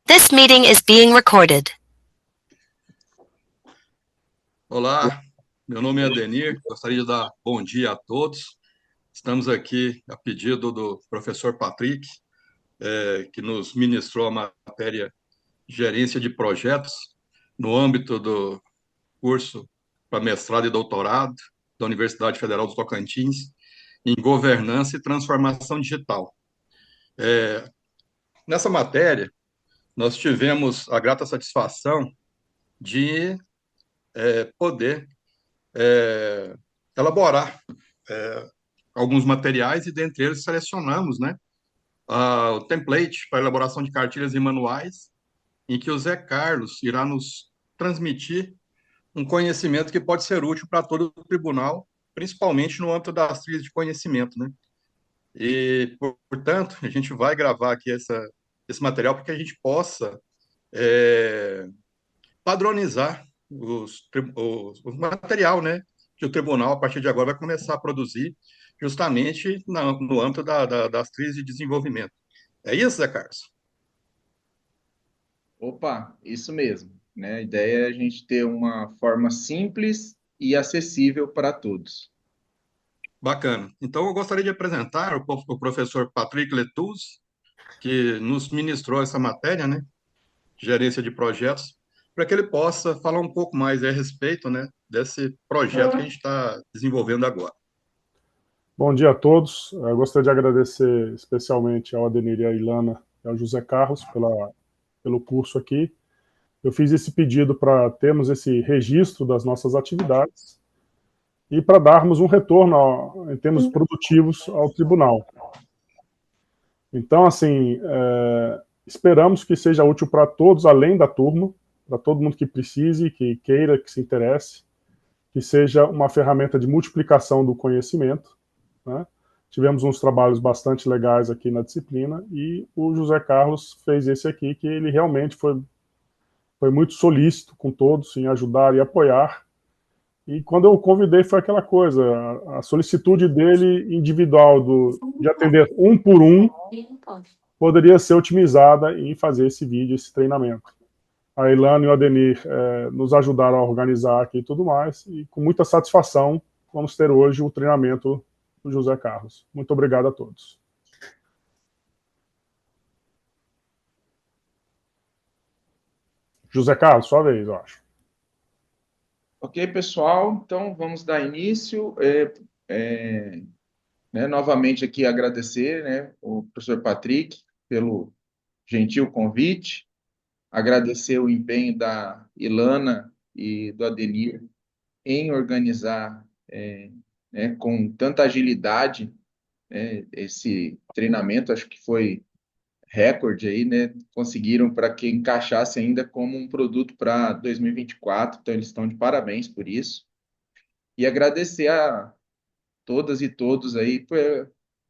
This meeting is being recorded. Olá, meu nome é Adenir, gostaria de dar bom dia a todos. Estamos aqui a pedido do professor Patrick, que nos ministrou a matéria Gerência de Projetos no âmbito do curso para mestrado e doutorado da Universidade Federal do Tocantins em Governança e Transformação Digital. Nessa matéria, nós tivemos a grata satisfação de poder elaborar alguns materiais e, dentre eles, selecionamos, né, o template para elaboração de cartilhas e manuais, em que o Zé Carlos irá nos transmitir um conhecimento que pode ser útil para todo o tribunal, principalmente no âmbito das trilhas de conhecimento, né? E, portanto, a gente vai gravar aqui esse material para que a gente possa padronizar o material, né, que o tribunal, a partir de agora, vai começar a produzir justamente no âmbito das trilhas de desenvolvimento. É isso, Zé Carlos? Opa, isso mesmo, né? A ideia é a gente ter uma forma simples e acessível para todos. Bacana. Então, eu gostaria de apresentar o professor Patrick Letuz, que nos ministrou essa matéria, né, gerência de projetos, para que ele possa falar um pouco mais a respeito, né, desse projeto que a gente está desenvolvendo agora. Bom dia a todos. Eu gostaria de agradecer especialmente ao Adenir e à Ilana e ao José Carlos pelo curso aqui. Eu fiz esse pedido para termos esse registro das nossas atividades e para darmos um retorno em termos produtivos ao tribunal. Então, assim, esperamos que seja útil para todos, além da turma, para todo mundo que precise, que queira, que se interesse, que seja uma ferramenta de multiplicação do conhecimento, né? Tivemos uns trabalhos bastante legais aqui na disciplina e o José Carlos fez esse aqui, que ele realmente foi muito solícito com todos em ajudar e apoiar. E quando eu o convidei foi aquela coisa, a solicitude dele individual de atender um por um poderia ser otimizada em fazer esse vídeo, esse treinamento. A Ilana e o Adenir nos ajudaram a organizar aqui e tudo mais, e com muita satisfação vamos ter hoje o treinamento do José Carlos. Muito obrigado a todos. José Carlos, sua vez, eu acho. Ok, pessoal? Então, vamos dar início. Novamente aqui agradecer, né, o professor Patrick pelo gentil convite, agradecer o empenho da Ilana e do Adenir em organizar com tanta agilidade esse treinamento. Acho que foi recorde aí, né? Conseguiram para que encaixasse ainda como um produto para 2024, então eles estão de parabéns por isso. E agradecer a todas e todos aí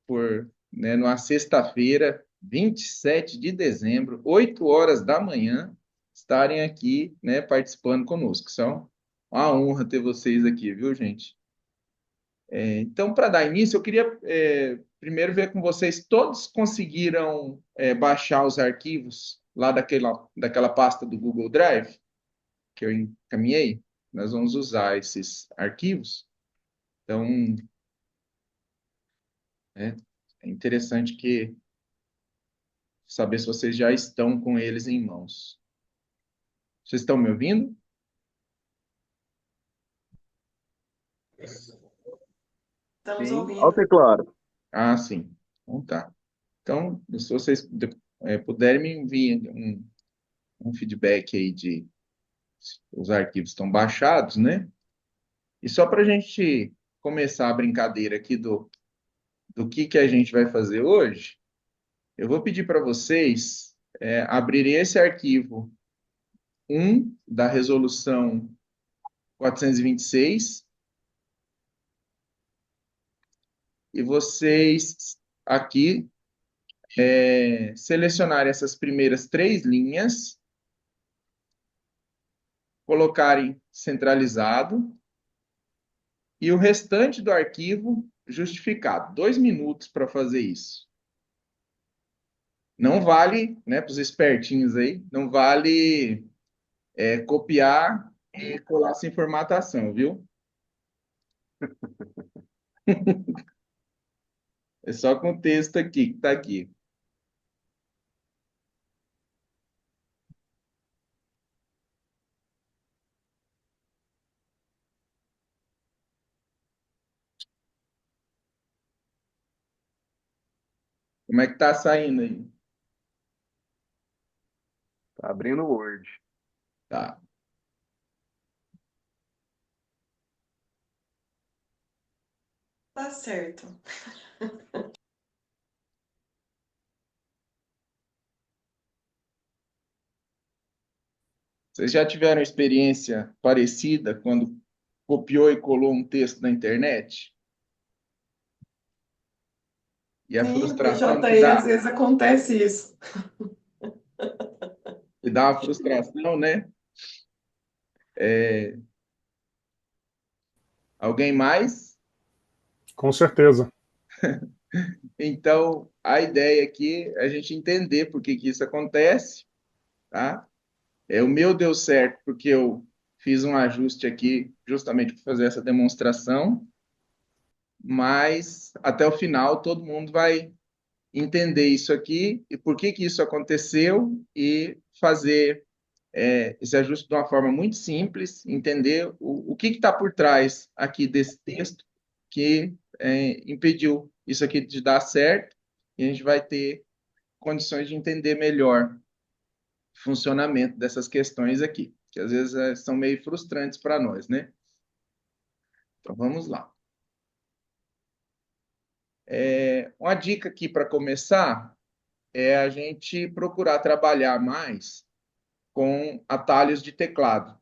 por numa sexta-feira, 27 de dezembro, 8 horas da manhã, estarem aqui, né, participando conosco. São uma honra ter vocês aqui, viu, gente? Então, para dar início, eu queria primeiro ver com vocês, todos conseguiram baixar os arquivos lá daquela pasta do Google Drive que eu encaminhei? Nós vamos usar esses arquivos. Então, é interessante saber se vocês já estão com eles em mãos. Vocês estão me ouvindo? Estamos Sim. ouvindo. Alto e claro. Ah, sim. Então tá. Então, se vocês puderem me enviar um feedback aí de se os arquivos estão baixados, né? E só para a gente começar a brincadeira aqui do que a gente vai fazer hoje, eu vou pedir para vocês abrirem esse arquivo 1 da resolução 426 e vocês aqui selecionarem essas primeiras 3 linhas, colocarem centralizado e o restante do arquivo justificado. 2 minutos para fazer isso. Não vale, né, para os espertinhos aí, não vale copiar e colar sem formatação, viu? É só com o texto aqui, que está aqui. Como é que está saindo aí? Tá abrindo o Word. Tá. Tá certo. Vocês já tiveram experiência parecida quando copiou e colou um texto na internet? E a Sim, frustração PJ, às vezes acontece isso. que dá uma frustração, né? Alguém mais? Com certeza. Então, a ideia aqui é a gente entender por que que isso acontece, tá? O meu deu certo porque eu fiz um ajuste aqui justamente para fazer essa demonstração, mas até o final todo mundo vai entender isso aqui e por que que isso aconteceu e fazer esse ajuste de uma forma muito simples, entender o que está por trás aqui desse texto que impediu isso aqui de dar certo e a gente vai ter condições de entender melhor o funcionamento dessas questões aqui, que às vezes são meio frustrantes para nós, né? Então vamos lá. Uma dica aqui para começar é a gente procurar trabalhar mais com atalhos de teclado.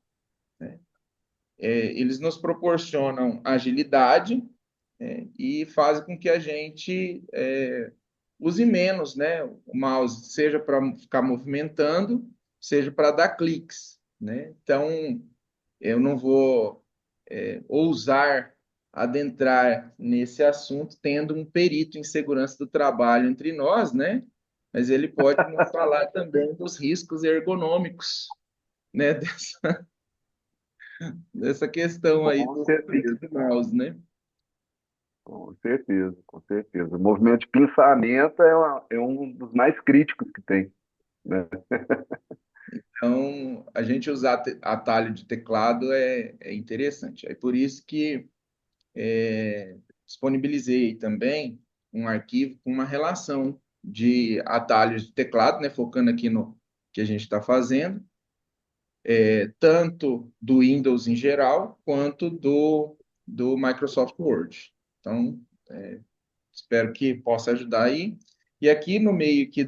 Eles nos proporcionam agilidade, e fazem com que a gente use menos, né, o mouse, seja para ficar movimentando, seja para dar cliques, né? Então, eu não vou ousar adentrar nesse assunto tendo um perito em segurança do trabalho entre nós, né? Mas ele pode nos falar também dos riscos ergonômicos, né, dessa questão aí Com do certeza, mouse, né? com certeza, com certeza. O movimento de pinçamento é um dos mais críticos que tem, né? Então, a gente usar atalho de teclado é interessante. É por isso que disponibilizei também um arquivo com uma relação de atalhos de teclado, né, focando aqui no que a gente está fazendo, tanto do Windows em geral, quanto do Microsoft Word. Então, espero que possa ajudar aí. E aqui no meio aqui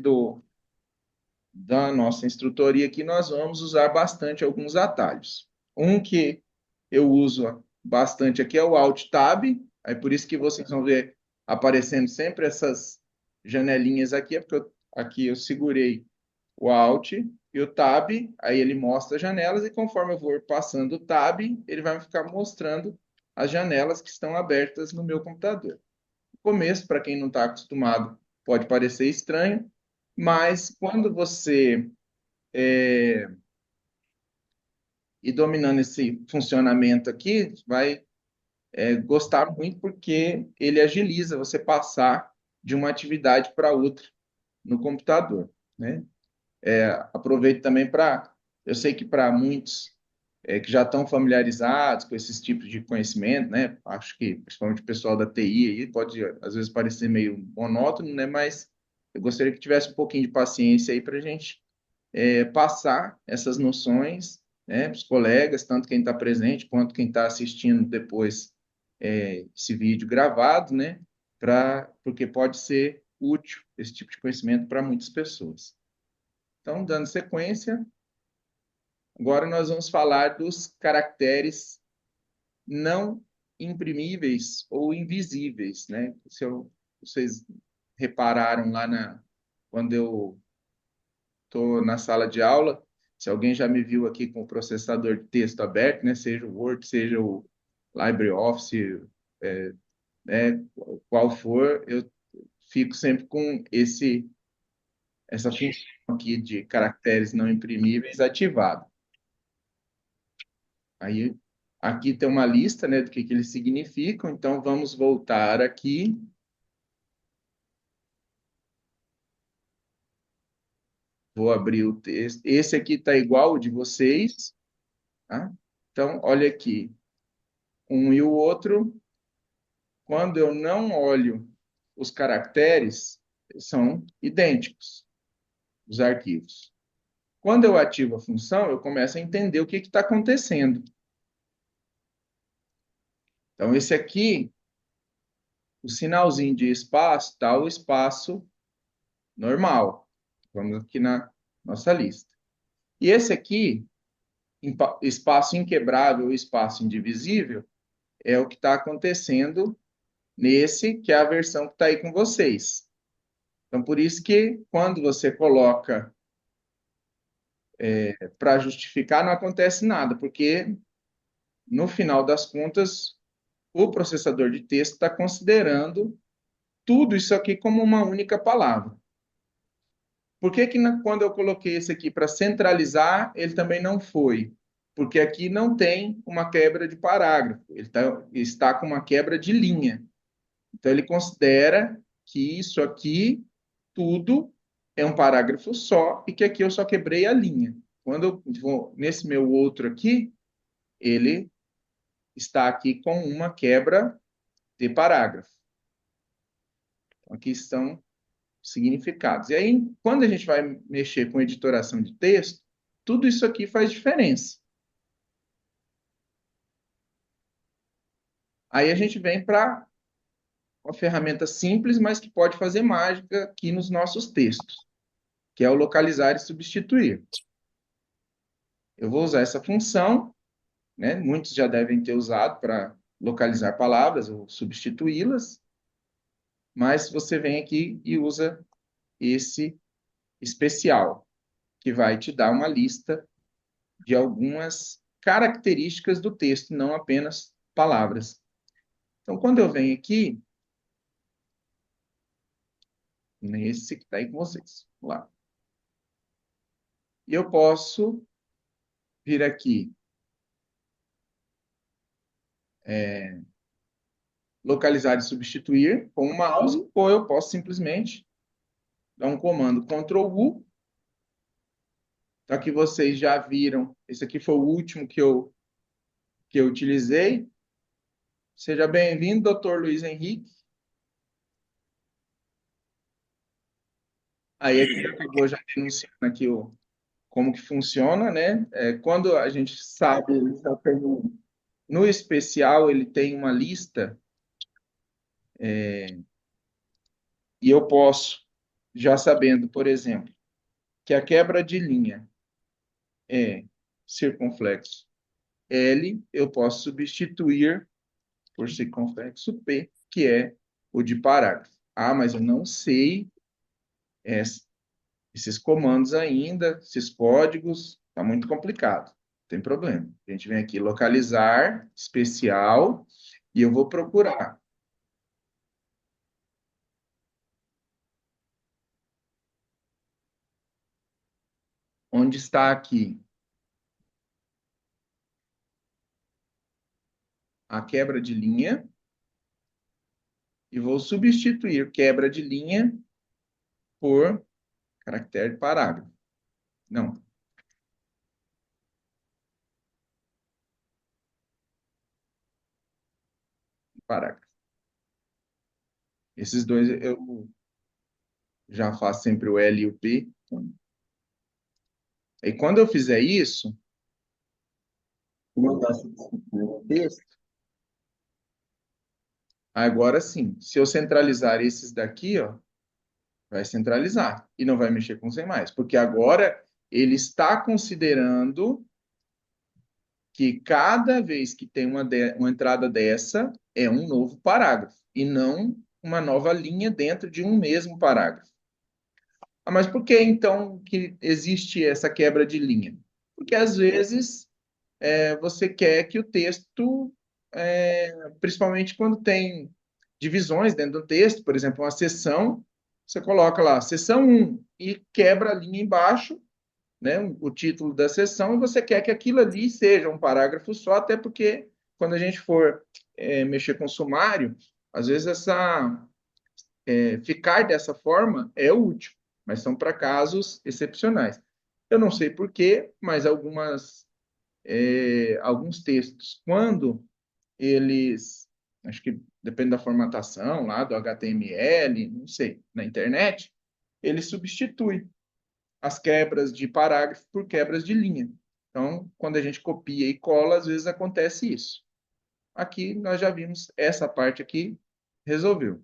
da nossa instrutoria aqui, nós vamos usar bastante alguns atalhos. Um que eu uso bastante aqui é o Alt Tab, é por isso que vocês vão ver aparecendo sempre essas janelinhas aqui, é porque aqui eu segurei o Alt e o Tab, aí ele mostra as janelas e conforme eu for passando o Tab, ele vai ficar mostrando as janelas que estão abertas no meu computador. No começo, para quem não está acostumado, pode parecer estranho, mas quando você ir dominando esse funcionamento aqui, vai gostar muito porque ele agiliza você passar de uma atividade para outra no computador, né? Aproveito também para, eu sei que para muitos que já estão familiarizados com esses tipos de conhecimento, né? Acho que principalmente o pessoal da TI aí pode às vezes parecer meio monótono, né? Mas eu gostaria que tivesse um pouquinho de paciência aí para a gente passar essas noções, né, para os colegas, tanto quem está presente quanto quem está assistindo depois esse vídeo gravado, né, porque pode ser útil esse tipo de conhecimento para muitas pessoas. Então, dando sequência, agora nós vamos falar dos caracteres não imprimíveis ou invisíveis, né? Vocês repararam lá quando eu estou na sala de aula, se alguém já me viu aqui com o processador de texto aberto, né, seja o Word, seja o LibreOffice, é, qual for, eu fico sempre com essa função aqui de caracteres não imprimíveis ativada. Aí, aqui tem uma lista, né, do que eles significam, então vamos voltar aqui. Vou abrir o texto. Esse aqui está igual o de vocês, tá? Então, olha aqui, um e o outro, quando eu não olho os caracteres, são idênticos, os arquivos. Quando eu ativo a função, eu começo a entender o que está acontecendo. Então, esse aqui, o sinalzinho de espaço, está o espaço normal. Vamos aqui na nossa lista. E esse aqui, espaço inquebrável, espaço indivisível, é o que está acontecendo nesse, que é a versão que está aí com vocês. Então, por isso que quando você coloca para justificar, não acontece nada, porque no final das contas, o processador de texto está considerando tudo isso aqui como uma única palavra. Por que quando eu coloquei esse aqui para centralizar, ele também não foi? Porque aqui não tem uma quebra de parágrafo, ele está com uma quebra de linha. Então, ele considera que isso aqui, tudo, é um parágrafo só e que aqui eu só quebrei a linha. Quando eu vou nesse meu outro aqui, ele está aqui com uma quebra de parágrafo. Então, aqui estão significados. E aí, quando a gente vai mexer com editoração de texto, tudo isso aqui faz diferença. Aí a gente vem para uma ferramenta simples, mas que pode fazer mágica aqui nos nossos textos, que é o localizar e substituir. Eu vou usar essa função, né? Muitos já devem ter usado para localizar palavras ou substituí-las, mas você vem aqui e usa esse especial, que vai te dar uma lista de algumas características do texto, não apenas palavras. Então, quando eu venho aqui, nesse que está aí com vocês, vamos lá. E eu posso vir aqui, localizar e substituir com o mouse, ou eu posso simplesmente dar um comando Ctrl+U. Então, aqui vocês já viram, esse aqui foi o último que eu utilizei. Seja bem-vindo, Dr. Luiz Henrique. Aí aqui acabou já denunciando aqui como que funciona, né? Quando a gente sabe, no especial ele tem uma lista, e eu posso, já sabendo, por exemplo, que a quebra de linha é circunflexo L, eu posso substituir por circunflexo P, que é o de parágrafo. Ah, mas eu não sei esses comandos ainda, esses códigos, está muito complicado. Não tem problema. A gente vem aqui localizar, especial, e eu vou procurar. Onde está aqui a quebra de linha, e vou substituir quebra de linha por caractere de parágrafo. Não. Parágrafo. Esses dois eu já faço sempre o L e o P. E quando eu fizer isso, agora sim, se eu centralizar esses daqui, ó, vai centralizar e não vai mexer com sem mais, porque agora ele está considerando que cada vez que tem uma entrada dessa é um novo parágrafo e não uma nova linha dentro de um mesmo parágrafo. Ah, mas por que então que existe essa quebra de linha? Porque às vezes você quer que o texto, principalmente quando tem divisões dentro do texto, por exemplo, uma seção, você coloca lá, seção 1, e quebra a linha embaixo, né, o título da seção, e você quer que aquilo ali seja um parágrafo só, até porque quando a gente for mexer com sumário, às vezes ficar dessa forma é útil, mas são para casos excepcionais. Eu não sei por quê, mas alguns textos, quando eles, acho que depende da formatação lá, do HTML, não sei, na internet, ele substitui as quebras de parágrafo por quebras de linha. Então, quando a gente copia e cola, às vezes acontece isso. Aqui nós já vimos essa parte aqui, resolveu.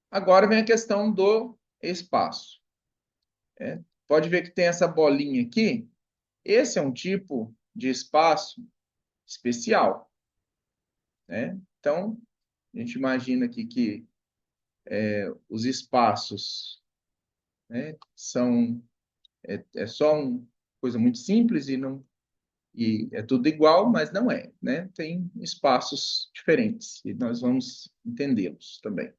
Agora vem a questão do espaço. Pode ver que tem essa bolinha aqui. Esse é um tipo de espaço especial, né? Então, a gente imagina aqui que os espaços, né, são só uma coisa muito simples e é tudo igual, mas não é, né? Tem espaços diferentes e nós vamos entendê-los também.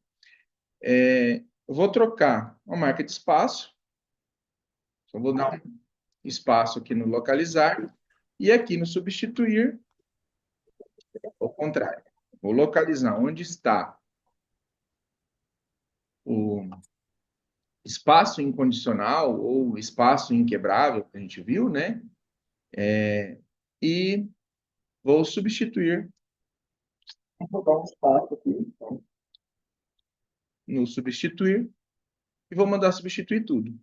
Eu vou trocar uma marca de espaço, só vou dar um espaço aqui no localizar e aqui no substituir, ao contrário. Vou localizar onde está o espaço incondicional ou espaço inquebrável que a gente viu, né? E vou substituir. Vou dar um espaço aqui no substituir e vou mandar substituir tudo.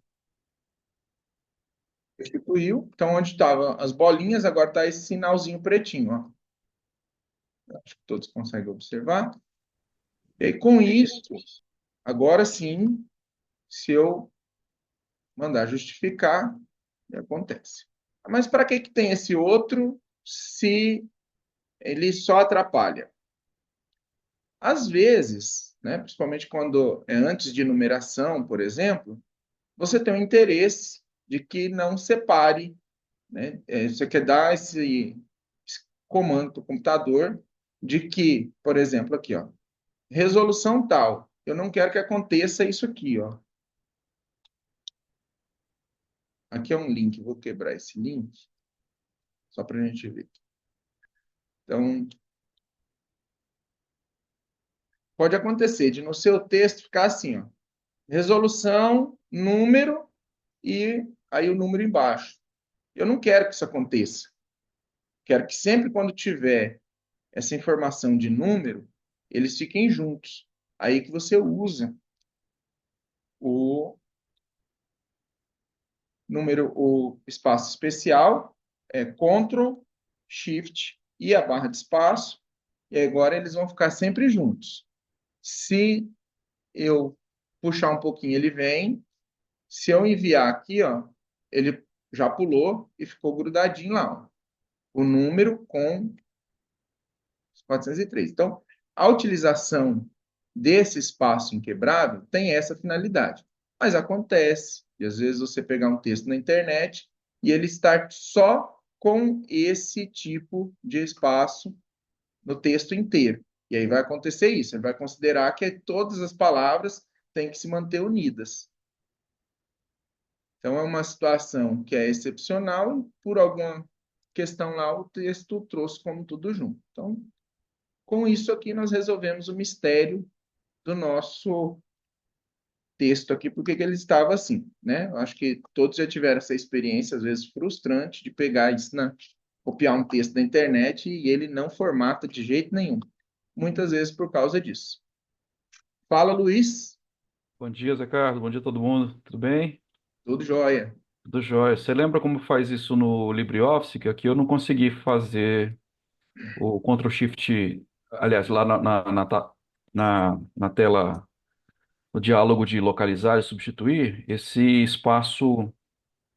Substituiu. Então, onde estavam as bolinhas, agora está esse sinalzinho pretinho, ó. Acho que todos conseguem observar. E aí, com isso, agora sim, se eu mandar justificar, acontece. Mas para que tem esse outro se ele só atrapalha? Às vezes, né, principalmente quando é antes de numeração, por exemplo, você tem um interesse de que não separe, né? Você quer dar esse comando para o computador de que, por exemplo, aqui, ó, resolução tal. Eu não quero que aconteça isso aqui, ó. Aqui é um link, vou quebrar esse link só para a gente ver. Então, pode acontecer de no seu texto ficar assim, ó, resolução, número e aí o número embaixo. Eu não quero que isso aconteça. Quero que sempre quando tiver essa informação de número, eles fiquem juntos. Aí que você usa o número, o espaço especial, Ctrl, Shift e a barra de espaço, e agora eles vão ficar sempre juntos. Se eu puxar um pouquinho, ele vem. Se eu enviar aqui, ó, ele já pulou e ficou grudadinho lá, ó, o número com 403. Então, a utilização desse espaço inquebrável tem essa finalidade. Mas acontece, e às vezes você pegar um texto na internet e ele estar só com esse tipo de espaço no texto inteiro. E aí vai acontecer isso, ele vai considerar que todas as palavras têm que se manter unidas. Então, é uma situação que é excepcional, e por alguma questão lá, o texto trouxe como tudo junto. Então, com isso aqui, nós resolvemos o mistério do nosso texto aqui, porque que ele estava assim, né? Eu acho que todos já tiveram essa experiência, às vezes frustrante, de pegar isso, copiar um texto da internet e ele não formata de jeito nenhum. Muitas vezes por causa disso. Fala, Luiz. Bom dia, Zé Carlos. Bom dia a todo mundo. Tudo bem? Tudo jóia. Tudo jóia. Você lembra como faz isso no LibreOffice? Que aqui eu não consegui fazer o Ctrl Shift, aliás, lá na tela, no diálogo de localizar e substituir, esse espaço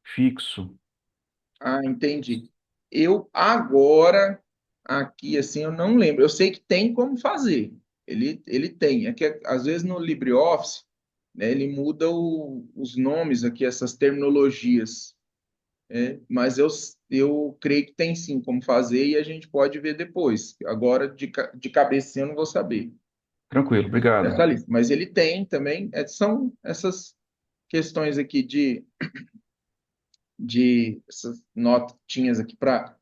fixo. Ah, entendi. Eu agora, aqui, assim, eu não lembro. Eu sei que tem como fazer. Ele tem. É que, às vezes, no LibreOffice, né, ele muda os nomes aqui, essas terminologias. Mas eu creio que tem sim como fazer e a gente pode ver depois. Agora, de cabeça, eu não vou saber. Tranquilo, obrigado. dessa lista. Mas ele tem também, são essas questões aqui de essas notinhas aqui para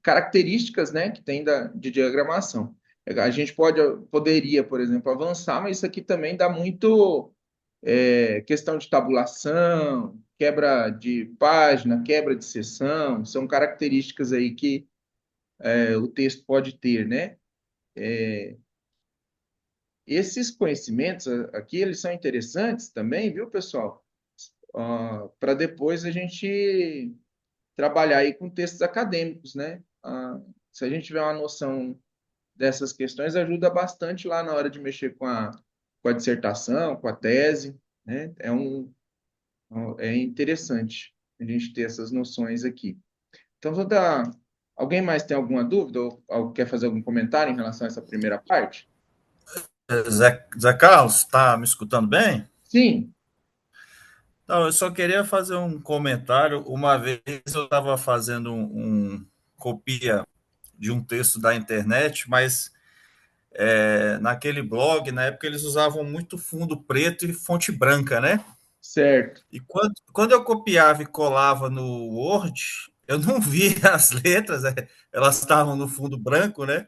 características, né, que tem de diagramação. A gente poderia, por exemplo, avançar, mas isso aqui também dá muito questão de tabulação, quebra de página, quebra de seção, são características aí que o texto pode ter, né? Esses conhecimentos aqui, eles são interessantes também, viu, pessoal? Para depois a gente trabalhar aí com textos acadêmicos, né? Se a gente tiver uma noção dessas questões, ajuda bastante lá na hora de mexer com a dissertação, com a tese, né? É interessante a gente ter essas noções aqui. Então, vou dar. Alguém mais tem alguma dúvida ou quer fazer algum comentário em relação a essa primeira parte? Zé Carlos, está me escutando bem? Sim, Então, eu só queria fazer um comentário. Uma vez eu estava fazendo copia de um texto da internet, mas naquele blog, na época, eles usavam muito fundo preto e fonte branca, né? certo. E quando eu copiava e colava no Word, eu não via as letras, elas estavam no fundo branco, né?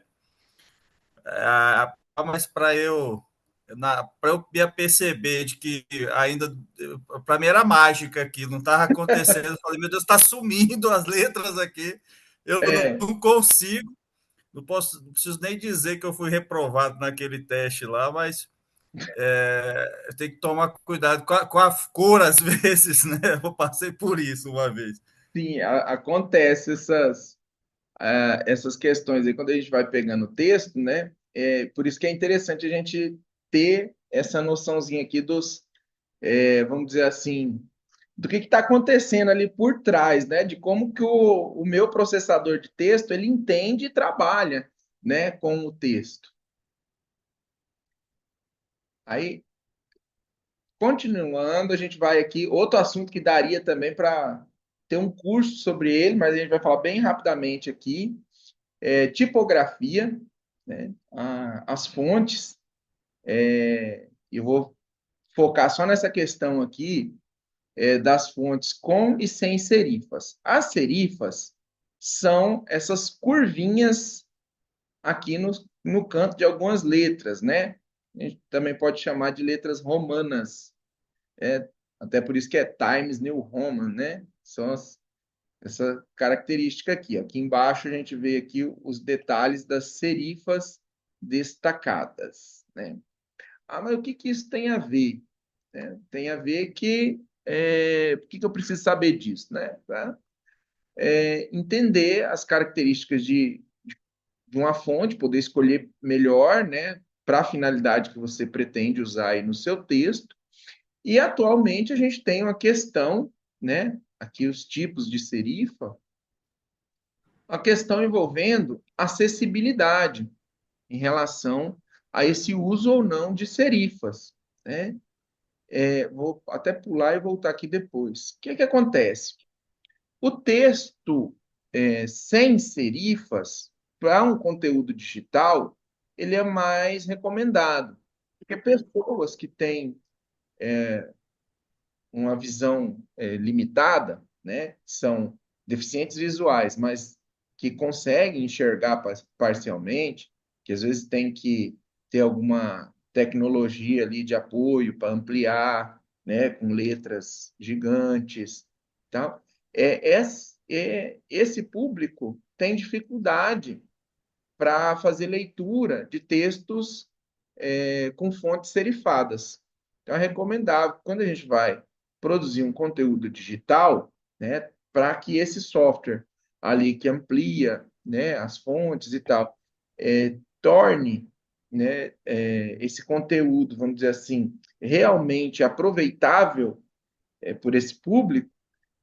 Mas para eu me perceber de que ainda para mim era mágica aqui, não estava acontecendo. Eu falei, meu Deus, está sumindo as letras aqui. Eu É, não consigo, não preciso nem dizer que eu fui reprovado naquele teste lá, mas eu tenho que tomar cuidado com a cor às vezes, né? Eu passei por isso uma vez. sim, acontece essas questões aí quando a gente vai pegando o texto, né? Por isso que é interessante a gente ter essa noçãozinha aqui vamos dizer assim, do que está acontecendo ali por trás, né? De como que o meu processador de texto ele entende e trabalha, né, com o texto. Aí, continuando, a gente vai aqui outro assunto que daria também para ter um curso sobre ele, mas a gente vai falar bem rapidamente aqui, tipografia, né? As fontes. Eu vou focar só nessa questão aqui das fontes com e sem serifas. As serifas são essas curvinhas aqui no canto de algumas letras, né? A gente também pode chamar de letras romanas. Até por isso que é Times New Roman, né? São essa característica aqui. Aqui embaixo a gente vê aqui os detalhes das serifas destacadas, né? Mas o que que isso tem a ver? Tem a ver que por que que eu preciso saber disso, né? Pra, entender as características de uma fonte, poder escolher melhor, né? Para a finalidade que você pretende usar aí no seu texto. E atualmente a gente tem uma questão, né? Aqui os tipos de serifa, a questão envolvendo acessibilidade em relação a esse uso ou não de serifas, né? Vou até pular e voltar aqui depois. O que que acontece? O texto sem serifas, para um conteúdo digital, ele é mais recomendado. Porque pessoas que têm uma visão limitada, né, são deficientes visuais, mas que conseguem enxergar parcialmente, que às vezes tem que ter alguma tecnologia ali de apoio para ampliar, né, com letras gigantes, tal. Esse público tem dificuldade para fazer leitura de textos com fontes serifadas. Então, é recomendável, quando a gente vai produzir um conteúdo digital, né, para que esse software ali que amplia, né, as fontes e tal, torne, né, esse conteúdo, vamos dizer assim, realmente aproveitável por esse público,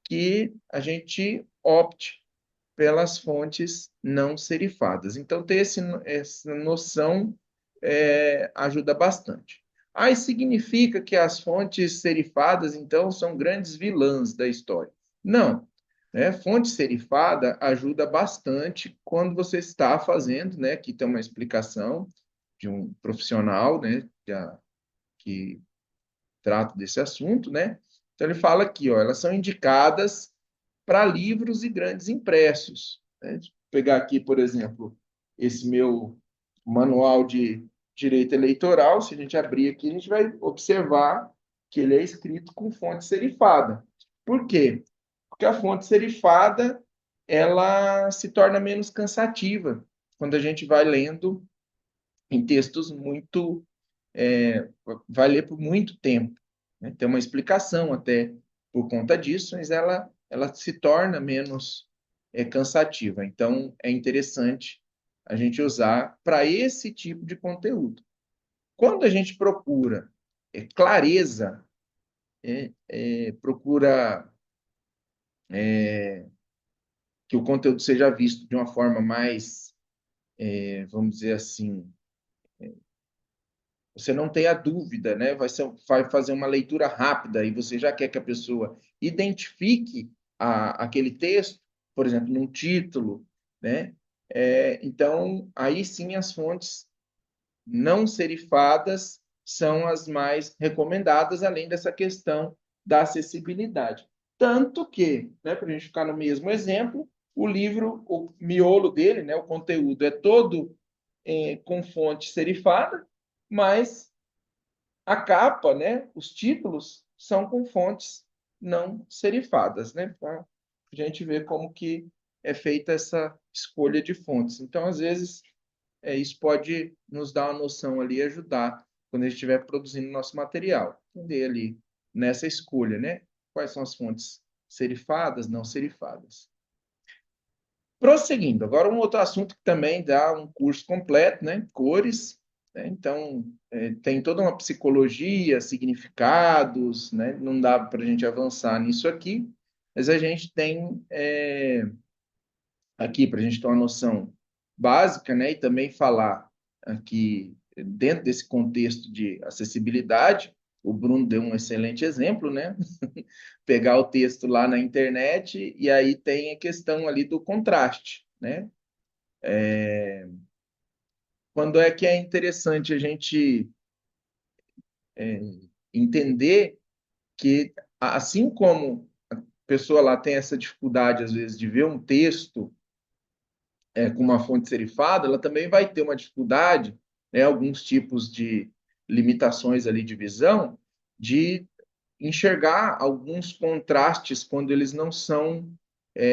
que a gente opte pelas fontes não serifadas. Então, ter essa noção ajuda bastante. Aí significa que as fontes serifadas, então, são grandes vilãs da história. Não. Né? Fonte serifada ajuda bastante quando você está fazendo, né? Aqui tem uma explicação de um profissional, né, que trata desse assunto, né? Então ele fala aqui, ó, elas são indicadas para livros e grandes impressos, né? Deixa eu pegar aqui, por exemplo, esse meu manual de direito eleitoral. Se a gente abrir aqui, a gente vai observar que ele é escrito com fonte serifada. Por quê? Porque a fonte serifada ela se torna menos cansativa quando a gente vai lendo em textos muito vai ler por muito tempo, né? Tem uma explicação até por conta disso, mas ela se torna menos cansativa. Então, é interessante a gente usar para esse tipo de conteúdo. Quando a gente procura clareza, procura que o conteúdo seja visto de uma forma mais, vamos dizer assim, você não tem a dúvida, né? Vai fazer uma leitura rápida e você já quer que a pessoa identifique aquele texto, por exemplo, num título, né? Então, aí sim as fontes não serifadas são as mais recomendadas, além dessa questão da acessibilidade. Tanto que, né, para a gente ficar no mesmo exemplo, o livro, o miolo dele, né, o conteúdo é todo com fonte serifada, mas a capa, né, os títulos são com fontes não serifadas, né, para a gente ver como que é feita essa escolha de fontes. Então, às vezes, isso pode nos dar uma noção ali, ajudar quando a gente estiver produzindo nosso material. Entender ali nessa escolha, né, quais são as fontes serifadas, não serifadas. Prosseguindo, agora um outro assunto que também dá um curso completo, né, cores, né? Então, tem toda uma psicologia, significados, né? Não dá para a gente avançar nisso aqui, mas a gente tem aqui, para a gente ter uma noção básica, né? E também falar aqui, dentro desse contexto de acessibilidade, o Bruno deu um excelente exemplo, né? Pegar o texto lá na internet e aí tem a questão ali do contraste, né? Quando é que é interessante a gente entender que, assim como a pessoa lá tem essa dificuldade, às vezes, de ver um texto com uma fonte serifada, ela também vai ter uma dificuldade, né, alguns tipos de limitações ali de visão, de enxergar alguns contrastes quando eles não são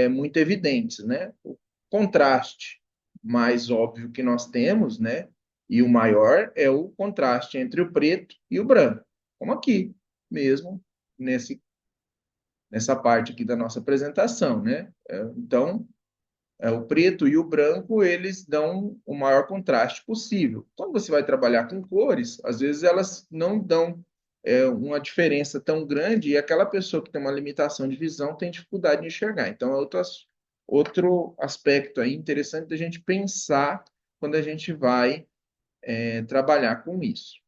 muito evidentes, né? O contraste mais óbvio que nós temos, né? E o maior é o contraste entre o preto e o branco, como aqui mesmo nessa parte aqui da nossa apresentação, né? Então, o preto e o branco, eles dão o maior contraste possível. Quando você vai trabalhar com cores, às vezes elas não dão uma diferença tão grande e aquela pessoa que tem uma limitação de visão tem dificuldade de enxergar. Então, é outro aspecto aí interessante da gente pensar quando a gente vai trabalhar com isso.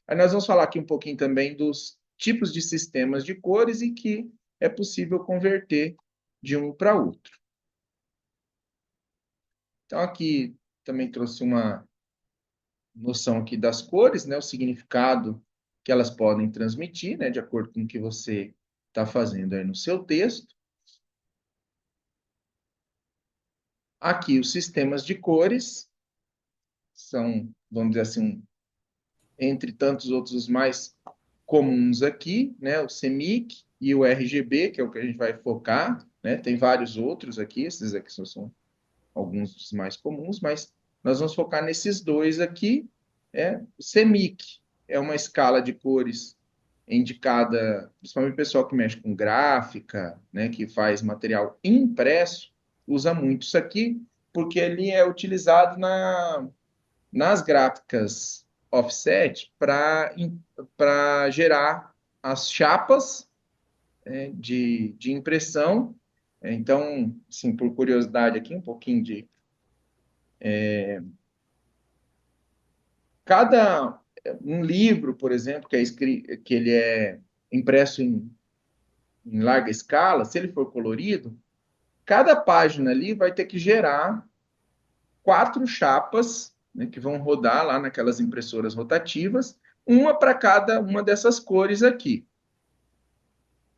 Aí nós vamos falar aqui um pouquinho também dos tipos de sistemas de cores e que é possível converter de um para outro. Então, aqui também trouxe uma noção aqui das cores, né, o significado que elas podem transmitir, né, de acordo com o que você está fazendo aí no seu texto. Aqui, os sistemas de cores são, vamos dizer assim, entre tantos outros os mais comuns aqui, né, o CMYK e o RGB, que é o que a gente vai focar, né, tem vários outros aqui, esses aqui são alguns dos mais comuns, mas nós vamos focar nesses dois aqui. O CMYK é uma escala de cores indicada, principalmente o pessoal que mexe com gráfica, né, que faz material impresso, usa muito isso aqui, porque ele é utilizado nas gráficas offset para gerar as chapas de impressão. Então, assim, por curiosidade aqui, um pouquinho de cada um livro, por exemplo, que ele é impresso em larga escala, se ele for colorido, cada página ali vai ter que gerar 4 chapas né, que vão rodar lá naquelas impressoras rotativas, uma para cada uma dessas cores aqui: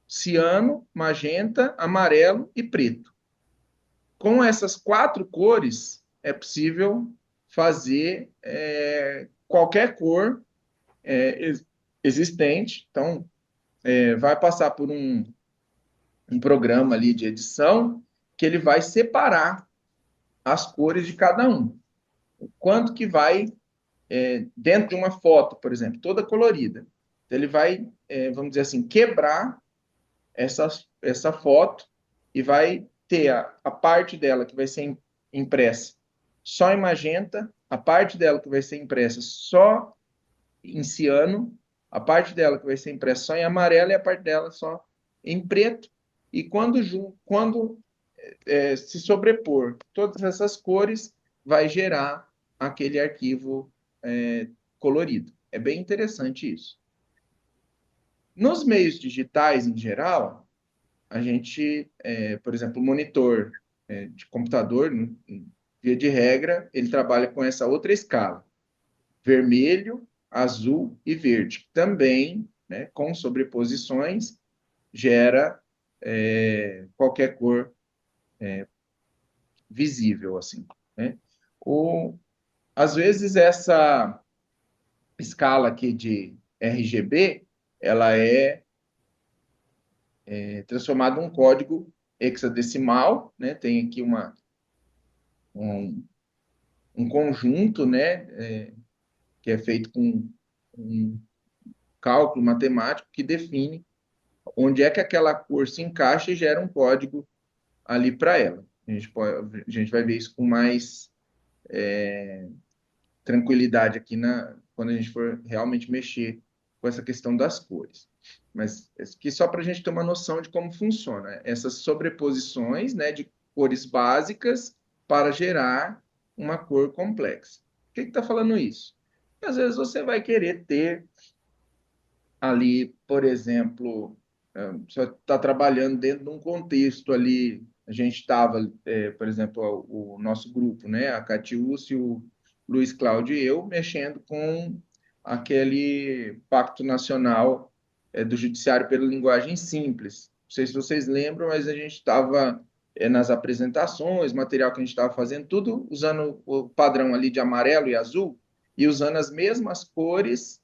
ciano, magenta, amarelo e preto. Com essas 4 cores, é possível fazer qualquer cor existente. Então, vai passar por um programa ali de edição que ele vai separar as cores de cada um. Quanto que vai dentro de uma foto, por exemplo, toda colorida. Então, ele vai, vamos dizer assim, quebrar essa foto e vai ter a parte dela que vai ser impressa só em magenta, a parte dela que vai ser impressa só em ciano, a parte dela que vai ser impressa só em amarelo e a parte dela só em preto. E quando se sobrepor todas essas cores, vai gerar aquele arquivo colorido. É bem interessante isso. Nos meios digitais, em geral, a gente, por exemplo, o monitor de computador, via de regra, ele trabalha com essa outra escala: vermelho, azul e verde. Também, né, com sobreposições, gera qualquer cor visível, assim, né? Às vezes, essa escala aqui de RGB, ela é transformada em um código hexadecimal, né? Tem aqui um, um conjunto, né, que é feito com um cálculo matemático que define onde é que aquela cor se encaixa e gera um código ali para ela. A gente vai ver isso com mais tranquilidade aqui quando a gente for realmente mexer com essa questão das cores. Mas aqui só para a gente ter uma noção de como funciona essas sobreposições, né, de cores básicas para gerar uma cor complexa. Por que está falando isso? Porque às vezes você vai querer ter ali, por exemplo, você está trabalhando dentro de um contexto ali. A gente estava, por exemplo, o nosso grupo, né, a Catiúcia, o Luiz Cláudio e eu, mexendo com aquele Pacto Nacional do Judiciário pela Linguagem Simples. Não sei se vocês lembram, mas a gente estava nas apresentações, material que a gente estava fazendo, tudo usando o padrão ali de amarelo e azul e usando as mesmas cores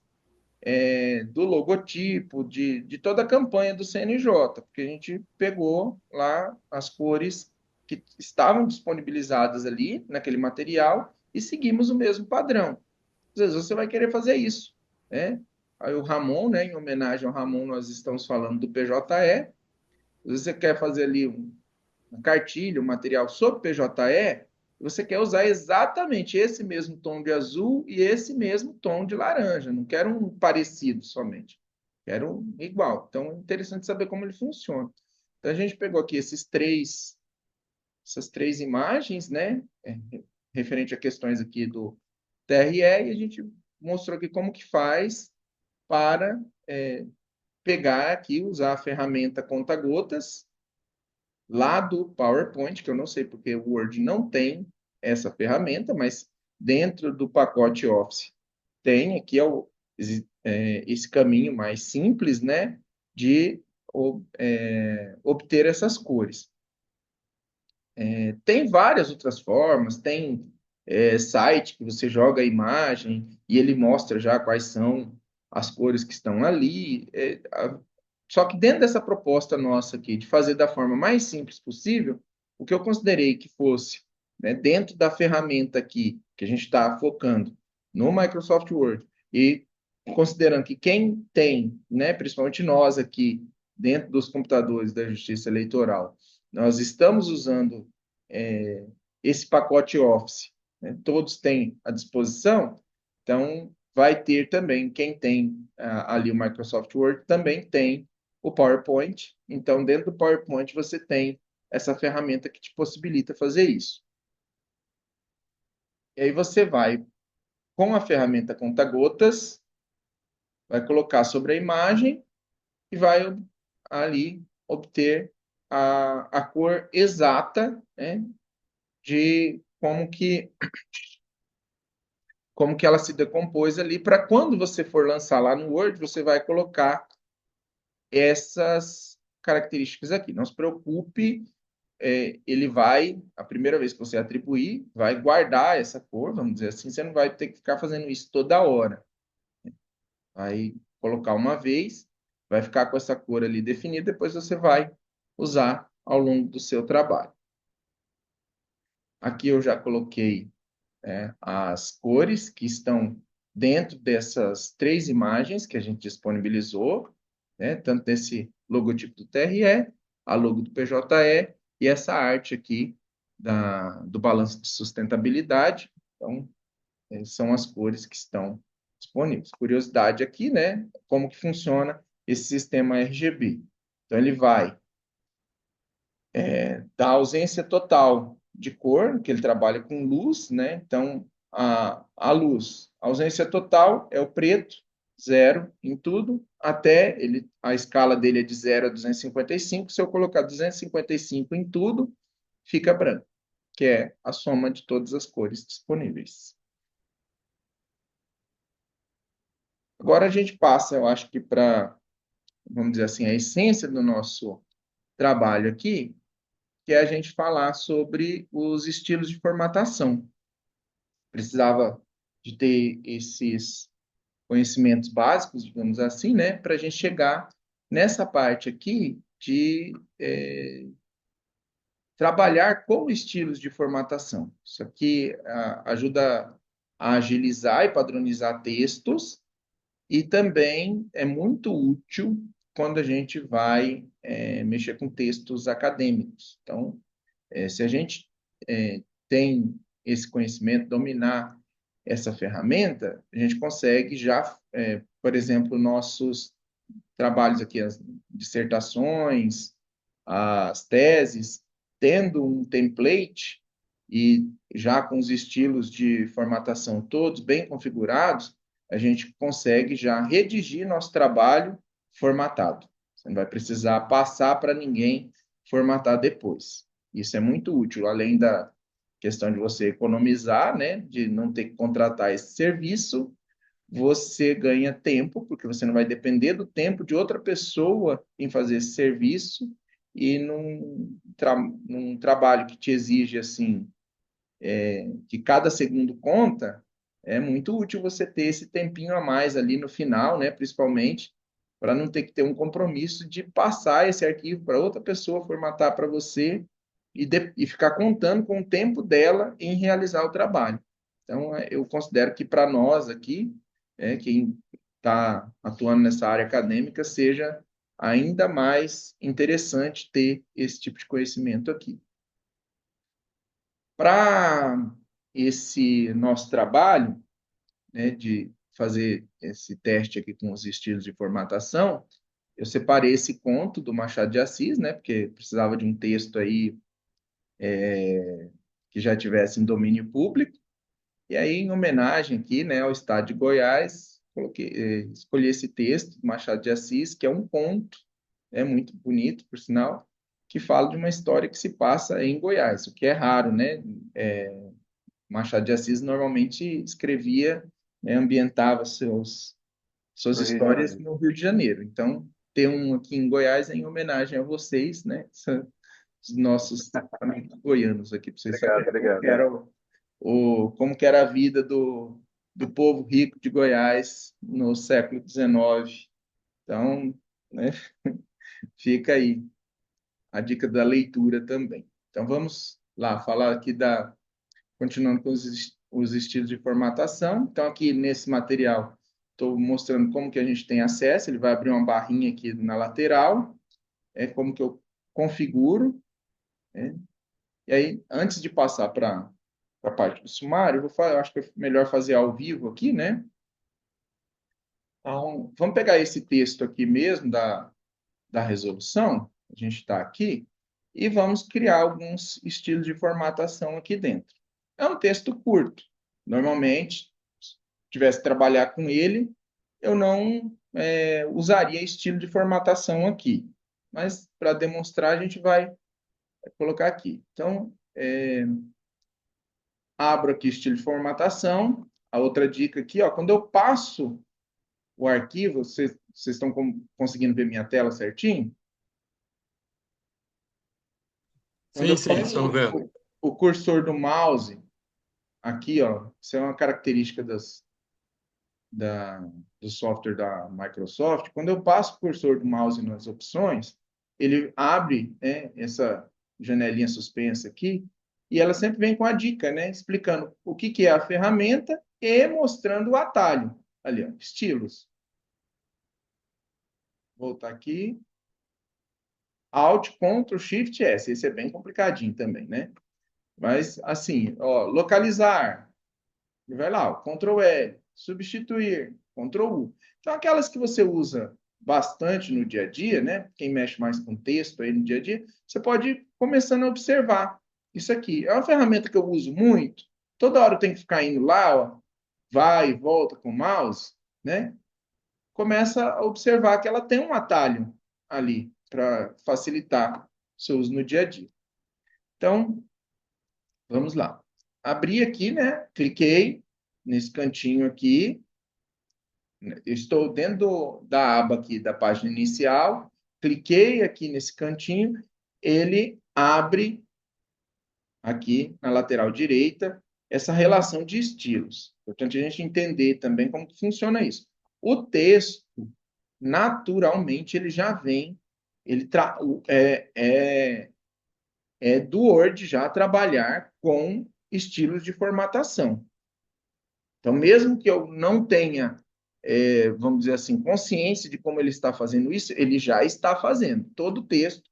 do logotipo, de toda a campanha do CNJ, porque a gente pegou lá as cores que estavam disponibilizadas ali naquele material e seguimos o mesmo padrão. Às vezes você vai querer fazer isso, né? Aí o Ramon, né, em homenagem ao Ramon, nós estamos falando do PJE. Às vezes você quer fazer ali uma cartilha, um material sobre PJE, você quer usar exatamente esse mesmo tom de azul e esse mesmo tom de laranja. Não quero um parecido somente. Quero um igual. Então, é interessante saber como ele funciona. Então, a gente pegou aqui essas três imagens, né? Referente a questões aqui do TRE, e a gente mostrou aqui como que faz para pegar aqui, usar a ferramenta conta-gotas lá do PowerPoint, que eu não sei porque o Word não tem essa ferramenta, mas dentro do pacote Office tem aqui esse caminho mais simples, né, de obter essas cores. Tem várias outras formas, tem site que você joga a imagem e ele mostra já quais são as cores que estão ali. Só que dentro dessa proposta nossa aqui, de fazer da forma mais simples possível, o que eu considerei que fosse, né, dentro da ferramenta aqui, que a gente está focando no Microsoft Word, e considerando que quem tem, né, principalmente nós aqui, dentro dos computadores da Justiça Eleitoral, nós estamos usando esse pacote Office, né, todos têm à disposição, então vai ter também, quem tem ali o Microsoft Word, também tem o PowerPoint. Então, dentro do PowerPoint, você tem essa ferramenta que te possibilita fazer isso. E aí você vai, com a ferramenta conta-gotas, vai colocar sobre a imagem e vai ali obter a cor exata, né, de como que como que ela se decompôs ali, para quando você for lançar lá no Word, você vai colocar essas características aqui. Não se preocupe, ele vai, a primeira vez que você atribuir, vai guardar essa cor, vamos dizer assim, você não vai ter que ficar fazendo isso toda hora. Vai colocar uma vez, vai ficar com essa cor ali definida, depois você vai usar ao longo do seu trabalho. Aqui eu já coloquei as cores que estão dentro dessas 3 imagens que a gente disponibilizou, né? Tanto desse logotipo do TRE, a logo do PJE e essa arte aqui do balanço de sustentabilidade. Então, são as cores que estão disponíveis. Curiosidade aqui, né? Como que funciona esse sistema RGB. Então, ele vai da ausência total de cor, que ele trabalha com luz, né? Então, a luz, a ausência total é o preto, 0 em tudo, até a escala dele é de 0 a 255. Se eu colocar 255 em tudo, fica branco, que é a soma de todas as cores disponíveis. Agora a gente passa, eu acho que para, vamos dizer assim, a essência do nosso trabalho aqui, que é a gente falar sobre os estilos de formatação. Precisava de ter esses conhecimentos básicos, digamos assim, né, para a gente chegar nessa parte aqui de trabalhar com estilos de formatação. Isso aqui ajuda a agilizar e padronizar textos e também é muito útil quando a gente vai mexer com textos acadêmicos. Então, se a gente tem esse conhecimento, dominar essa ferramenta, a gente consegue já, por exemplo, nossos trabalhos aqui, as dissertações, as teses, tendo um template e já com os estilos de formatação todos bem configurados, a gente consegue já redigir nosso trabalho formatado. Você não vai precisar passar para ninguém formatar depois. Isso é muito útil, além da questão de você economizar, né, de não ter que contratar esse serviço, você ganha tempo, porque você não vai depender do tempo de outra pessoa em fazer esse serviço, e num trabalho que te exige, assim, que cada segundo conta, é muito útil você ter esse tempinho a mais ali no final, né, principalmente, para não ter que ter um compromisso de passar esse arquivo para outra pessoa formatar para você e ficar contando com o tempo dela em realizar o trabalho. Então, eu considero que para nós aqui, quem está atuando nessa área acadêmica, seja ainda mais interessante ter esse tipo de conhecimento aqui. Para esse nosso trabalho, né, de fazer esse teste aqui com os estilos de formatação, eu separei esse conto do Machado de Assis, né, porque precisava de um texto aí que já tivesse em domínio público, e aí, em homenagem aqui, né, ao estado de Goiás, escolhi esse texto do Machado de Assis, que é um conto, muito bonito, por sinal, que fala de uma história que se passa em Goiás, o que é raro, né? Machado de Assis normalmente escrevia, né, ambientava suas No Rio de histórias Janeiro. no Rio de Janeiro. Então, ter um aqui em Goiás é em homenagem a vocês, né? Os nossos amigos goianos aqui, para vocês Obrigado, saberem como que obrigado. era, como que era a vida do povo rico de Goiás no século XIX. Então, né, fica aí a dica da leitura também. Então, vamos lá, falar aqui continuando com os estilos de formatação. Então, aqui nesse material, estou mostrando como que a gente tem acesso. Ele vai abrir uma barrinha aqui na lateral, como que eu configuro, né? E aí, antes de passar para a parte do sumário, eu acho que é melhor fazer ao vivo aqui, né? Então, vamos pegar esse texto aqui mesmo da resolução, a gente está aqui, e vamos criar alguns estilos de formatação aqui dentro. É um texto curto. Normalmente, se tivesse que trabalhar com ele, eu não usaria estilo de formatação aqui. Mas, para demonstrar, a gente vai colocar aqui. Então, abro aqui estilo de formatação, a outra dica aqui, ó, quando eu passo o arquivo, vocês estão conseguindo ver minha tela certinho? Quando Sim, eu sim, passo estamos vendo. o cursor do mouse, aqui, ó, isso é uma característica do software da Microsoft. Quando eu passo o cursor do mouse nas opções, ele abre, né, essa janelinha suspensa aqui, e ela sempre vem com a dica, né, explicando o que que é a ferramenta e mostrando o atalho. Ali, ó, estilos. Vou voltar aqui. Alt, Ctrl, Shift, S. Esse é bem complicadinho também, né? Mas, assim, ó, localizar. Vai lá, ó, Ctrl L. Substituir, Ctrl U. Então, aquelas que você usa bastante no dia a dia, né? Quem mexe mais com texto aí no dia a dia, você pode ir começando a observar isso aqui. É uma ferramenta que eu uso muito. Toda hora eu tenho que ficar indo lá, ó, vai e volta com o mouse, né? Começa a observar que ela tem um atalho ali para facilitar o seu uso no dia a dia. Então, vamos lá. Abri aqui, né? Cliquei nesse cantinho aqui. Eu estou dentro da aba aqui da página inicial. Cliquei aqui nesse cantinho. Ele abre aqui na lateral direita essa relação de estilos. Portanto, a gente entender também como que funciona isso. O texto, naturalmente, ele já vem, é do Word já trabalhar com estilos de formatação. Então, mesmo que eu não tenha, vamos dizer assim, consciência de como ele está fazendo isso, ele já está fazendo. Todo texto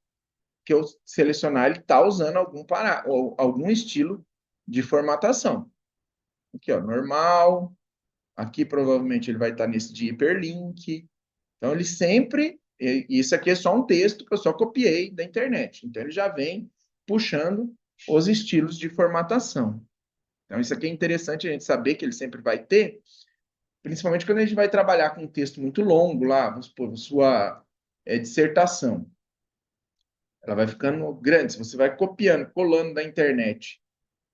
que eu selecionar, ele está usando algum estilo de formatação. Aqui, ó, normal. Aqui, provavelmente, ele vai estar nesse de hiperlink. Então, ele sempre... Isso aqui é só um texto que eu só copiei da internet. Então, ele já vem puxando os estilos de formatação. Então, isso aqui é interessante a gente saber que ele sempre vai ter, principalmente quando a gente vai trabalhar com um texto muito longo lá, vamos supor, sua dissertação. Ela vai ficando grande, se você vai copiando, colando da internet,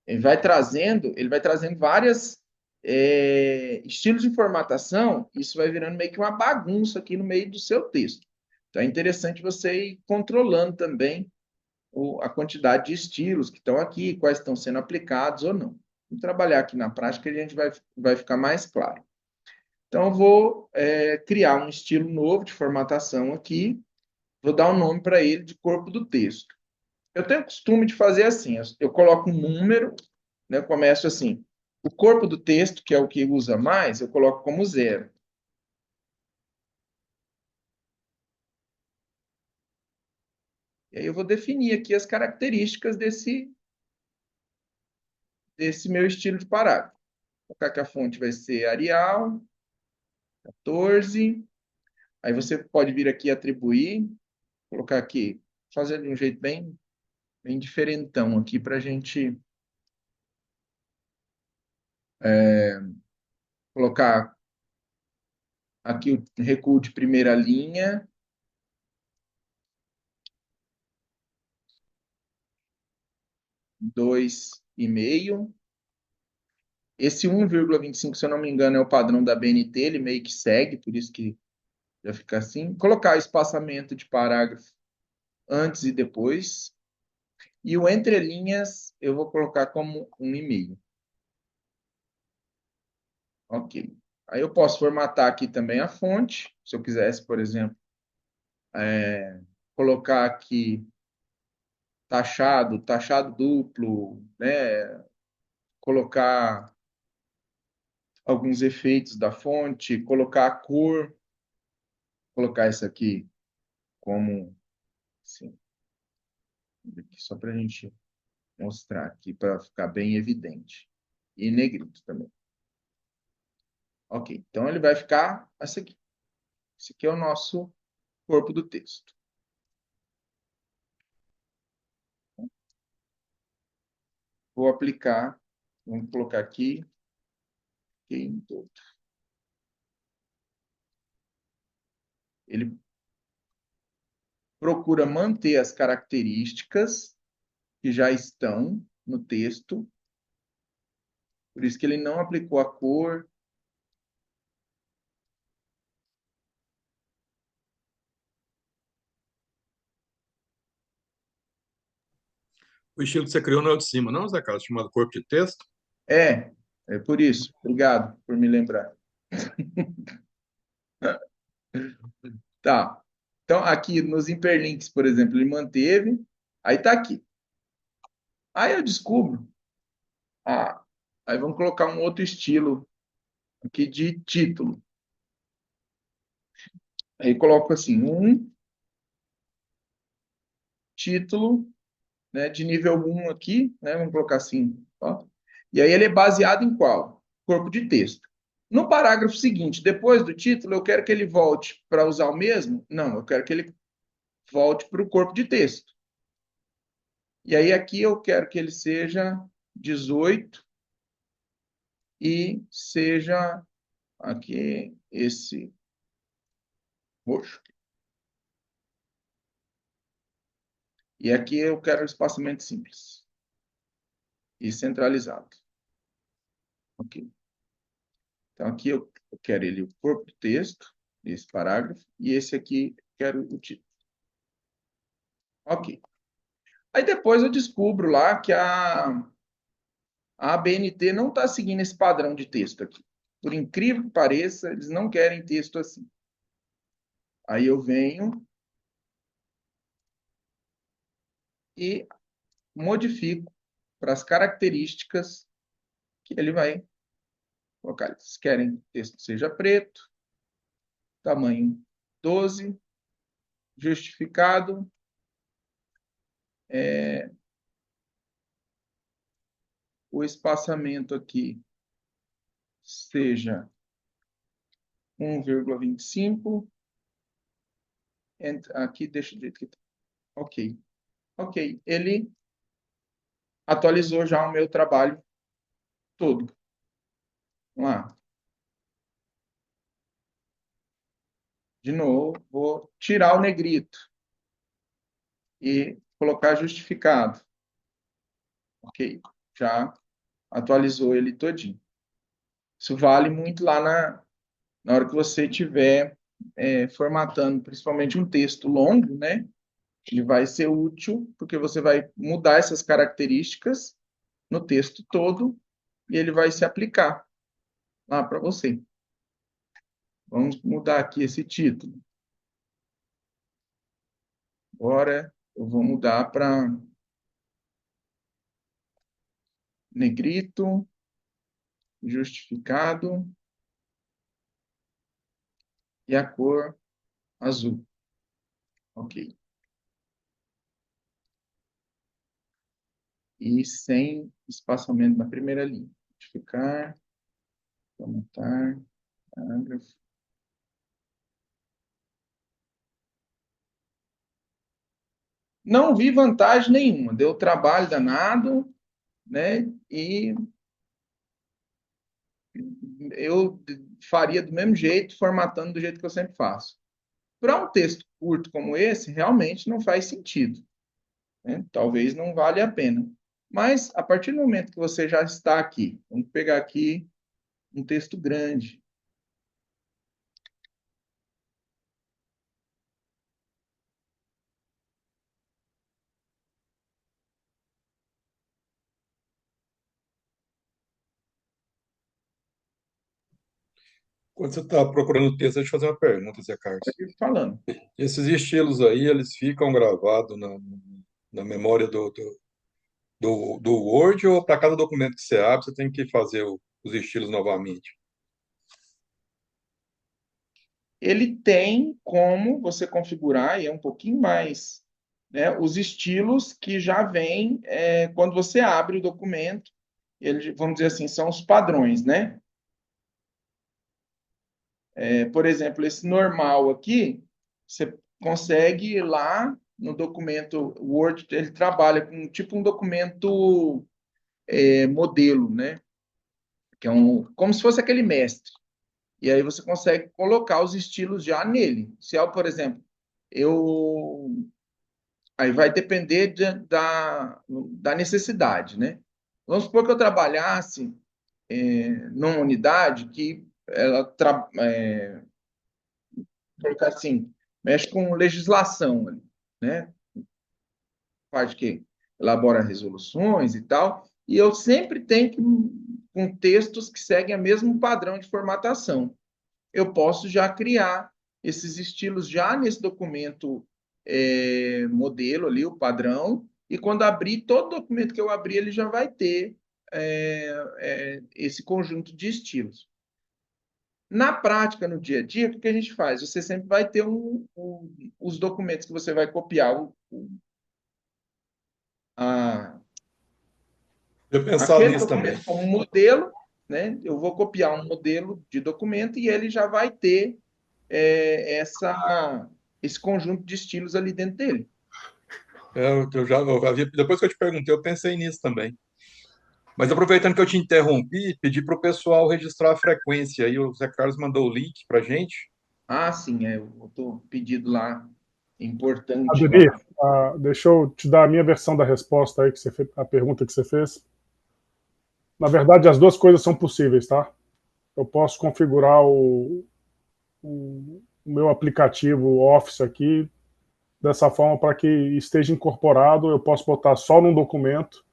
ele vai trazendo várias estilos de formatação, isso vai virando meio que uma bagunça aqui no meio do seu texto. Então, é interessante você ir controlando também a quantidade de estilos que estão aqui, quais estão sendo aplicados ou não. Vamos trabalhar aqui na prática e a gente vai ficar mais claro. Então, eu vou criar um estilo novo de formatação aqui, vou dar um nome para ele de corpo do texto. Eu tenho o costume de fazer assim, eu coloco um número, né, eu começo assim, o corpo do texto, que é o que usa mais, eu coloco como 0. E aí eu vou definir aqui as características desse meu estilo de parágrafo. Vou colocar que a fonte vai ser Arial, 14. Aí você pode vir aqui atribuir, colocar aqui, fazer de um jeito bem, bem diferentão aqui para a gente colocar aqui o recuo de primeira linha. Dois e meio. Esse 1,25, se eu não me engano, é o padrão da BNT, ele meio que segue, por isso que já fica assim. Colocar espaçamento de parágrafo antes e depois. E o entre linhas eu vou colocar como 1,5. Ok. Aí eu posso formatar aqui também a fonte, se eu quisesse, por exemplo, colocar aqui taxado duplo, né? Colocar alguns efeitos da fonte, colocar a cor, colocar isso aqui como, assim, só para a gente mostrar aqui, para ficar bem evidente. E negrito também. Ok, então ele vai ficar esse aqui. Esse aqui é o nosso corpo do texto. Vou aplicar, vamos colocar aqui, em todo. Ele procura manter as características que já estão no texto Por isso que ele não aplicou a cor. O estilo que você criou não é o de cima, não, Zé Carlos? Chamado corpo de texto? É por isso. Obrigado por me lembrar. Tá. Então, aqui nos hiperlinks, por exemplo, ele manteve. Aí tá aqui. Aí eu descubro. Ah, aí vamos colocar um outro estilo aqui de título. Aí coloco assim, um título, né, de nível um aqui, né, vamos colocar assim, ó. E aí ele é baseado em qual? Corpo de texto. No parágrafo seguinte, depois do título, eu quero que ele volte para usar o mesmo? Não, eu quero que ele volte para o corpo de texto. E aí aqui eu quero que ele seja 18 e seja aqui esse roxo. E aqui eu quero espaçamento simples e centralizado. Ok. Então aqui eu quero ele o corpo do texto, esse parágrafo, e esse aqui eu quero o título. Ok. Aí depois eu descubro lá que a ABNT não está seguindo esse padrão de texto aqui. Por incrível que pareça, eles não querem texto assim. Aí eu venho e modifico para as características que ele vai colocar. Eles querem que o texto seja preto, tamanho 12, justificado, o espaçamento aqui seja 1,25, aqui deixa do jeito que está. Ok. Ok. Ele atualizou já o meu trabalho todo. Vamos lá. De novo, vou tirar o negrito e colocar justificado. Ok. Já atualizou ele todinho. Isso vale muito lá na hora que você estiver formatando, principalmente um texto longo, né? Ele vai ser útil, porque você vai mudar essas características no texto todo e ele vai se aplicar lá para você. Vamos mudar aqui esse título. Agora eu vou mudar para negrito, justificado e a cor azul. Ok. E sem espaçamento na primeira linha. Justificar, formatar, parágrafo. Não vi vantagem nenhuma, deu trabalho danado, né? E eu faria do mesmo jeito, formatando do jeito que eu sempre faço. Para um texto curto como esse, realmente não faz sentido, né? Talvez não valha a pena. Mas, a partir do momento que você já está aqui, vamos pegar aqui um texto grande. Quando você está procurando texto, deixa eu fazer uma pergunta, Zé Carlos. Falando. Esses estilos aí, eles ficam gravados na memória do Word ou para cada documento que você abre, você tem que fazer os estilos novamente? Ele tem como você configurar, e é um pouquinho mais, né, os estilos que já vêm quando você abre o documento. Ele, vamos dizer assim, são os padrões, né? Por exemplo, esse normal aqui, você consegue ir lá no documento Word, ele trabalha com tipo um documento modelo, né? Que é como se fosse aquele mestre. E aí você consegue colocar os estilos já nele. Se eu, por exemplo, eu aí vai depender da necessidade, né? Vamos supor que eu trabalhasse numa unidade que ela colocar assim, mexe com legislação, né? Faz que elabora resoluções e tal, e eu sempre tenho que com textos que seguem o mesmo padrão de formatação. Eu posso já criar esses estilos já nesse documento modelo ali, o padrão, e quando abrir, todo documento que eu abrir, ele já vai ter esse conjunto de estilos. Na prática, no dia a dia, o que a gente faz? Você sempre vai ter os documentos que você vai copiar, a, Eu pensava aquele nisso também. documento como modelo, né? Eu vou copiar um modelo de documento e ele já vai ter esse conjunto de estilos ali dentro dele. Eu havia, depois que eu te perguntei, eu pensei nisso também. Mas aproveitando que eu te interrompi, pedi para o pessoal registrar a frequência. Aí o Zé Carlos mandou o link para gente. Ah, sim, eu estou pedido lá, importante Adenir, lá. deixa eu te dar a minha versão da resposta aí, que você fez, a pergunta que você fez. Na verdade, as duas coisas são possíveis, tá? Eu posso configurar o meu aplicativo Office aqui dessa forma para que esteja incorporado. Eu posso botar só num documento,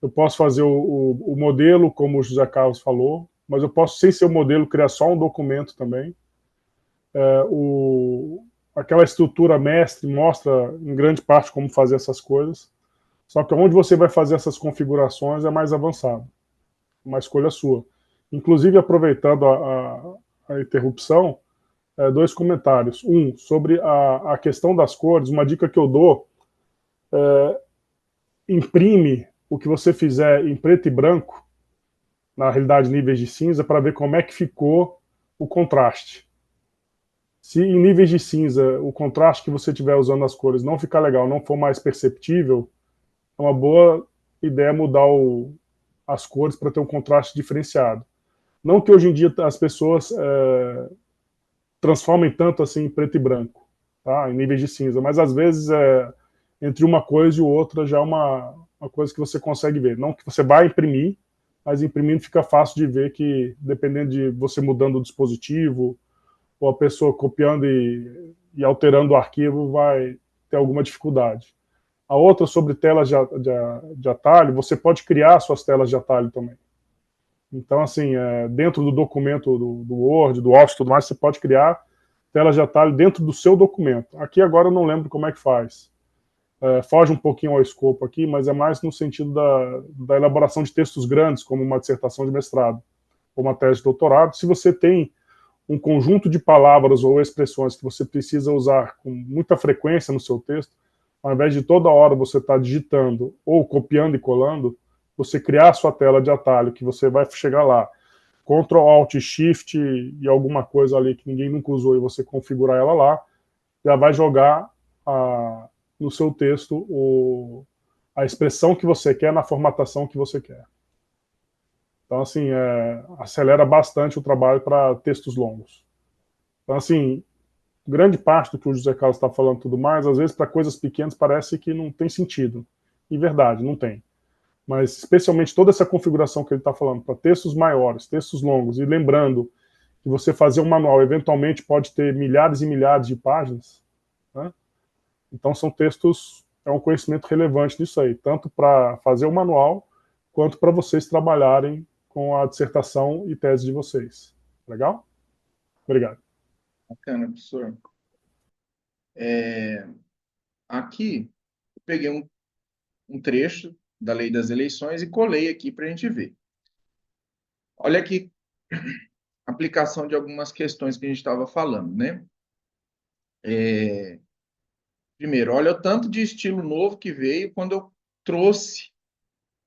eu posso fazer o modelo, como o José Carlos falou, mas eu posso, sem ser o modelo, criar só um documento também. Aquela estrutura mestre mostra, em grande parte, como fazer essas coisas. Só que onde você vai fazer essas configurações é mais avançado. Uma escolha sua. Inclusive, aproveitando a interrupção, dois comentários. Um, sobre a questão das cores, uma dica que eu dou, imprime o que você fizer em preto e branco, na realidade níveis de cinza, para ver como é que ficou o contraste. Se em níveis de cinza o contraste que você estiver usando nas cores não ficar legal, não for mais perceptível, é uma boa ideia mudar as cores para ter um contraste diferenciado. Não que hoje em dia as pessoas transformem tanto assim em preto e branco, tá? Em níveis de cinza, mas às vezes entre uma coisa e outra já é uma coisa que você consegue ver. Não que você vai imprimir, mas imprimindo fica fácil de ver que, dependendo de você mudando o dispositivo, ou a pessoa copiando e alterando o arquivo, vai ter alguma dificuldade. A outra, sobre telas de atalho, você pode criar suas telas de atalho também. Então, assim, dentro do documento do Word, do Office e tudo mais, você pode criar telas de atalho dentro do seu documento. Aqui agora eu não lembro como é que faz. Foge um pouquinho ao escopo aqui, mas é mais no sentido da elaboração de textos grandes, como uma dissertação de mestrado ou uma tese de doutorado. Se você tem um conjunto de palavras ou expressões que você precisa usar com muita frequência no seu texto, ao invés de toda hora você estar digitando ou copiando e colando, você criar a sua tela de atalho, que você vai chegar lá, Ctrl Alt Shift e alguma coisa ali que ninguém nunca usou e você configurar ela lá, já vai jogar no seu texto a expressão que você quer na formatação que você quer. Então, assim, acelera bastante o trabalho para textos longos. Então, assim, grande parte do que o José Carlos está falando e tudo mais, às vezes para coisas pequenas parece que não tem sentido. Em verdade, não tem. Mas especialmente toda essa configuração que ele está falando para textos maiores, textos longos, e lembrando que você fazer um manual eventualmente pode ter milhares e milhares de páginas, né? Então são textos, é um conhecimento relevante nisso aí, tanto para fazer o manual, quanto para vocês trabalharem com a dissertação e tese de vocês. Legal? Obrigado. Bacana, professor. Aqui, eu peguei um trecho da Lei das Eleições e colei aqui para a gente ver. Olha aqui a aplicação de algumas questões que a gente estava falando, né? Primeiro, olha o tanto de estilo novo que veio quando eu trouxe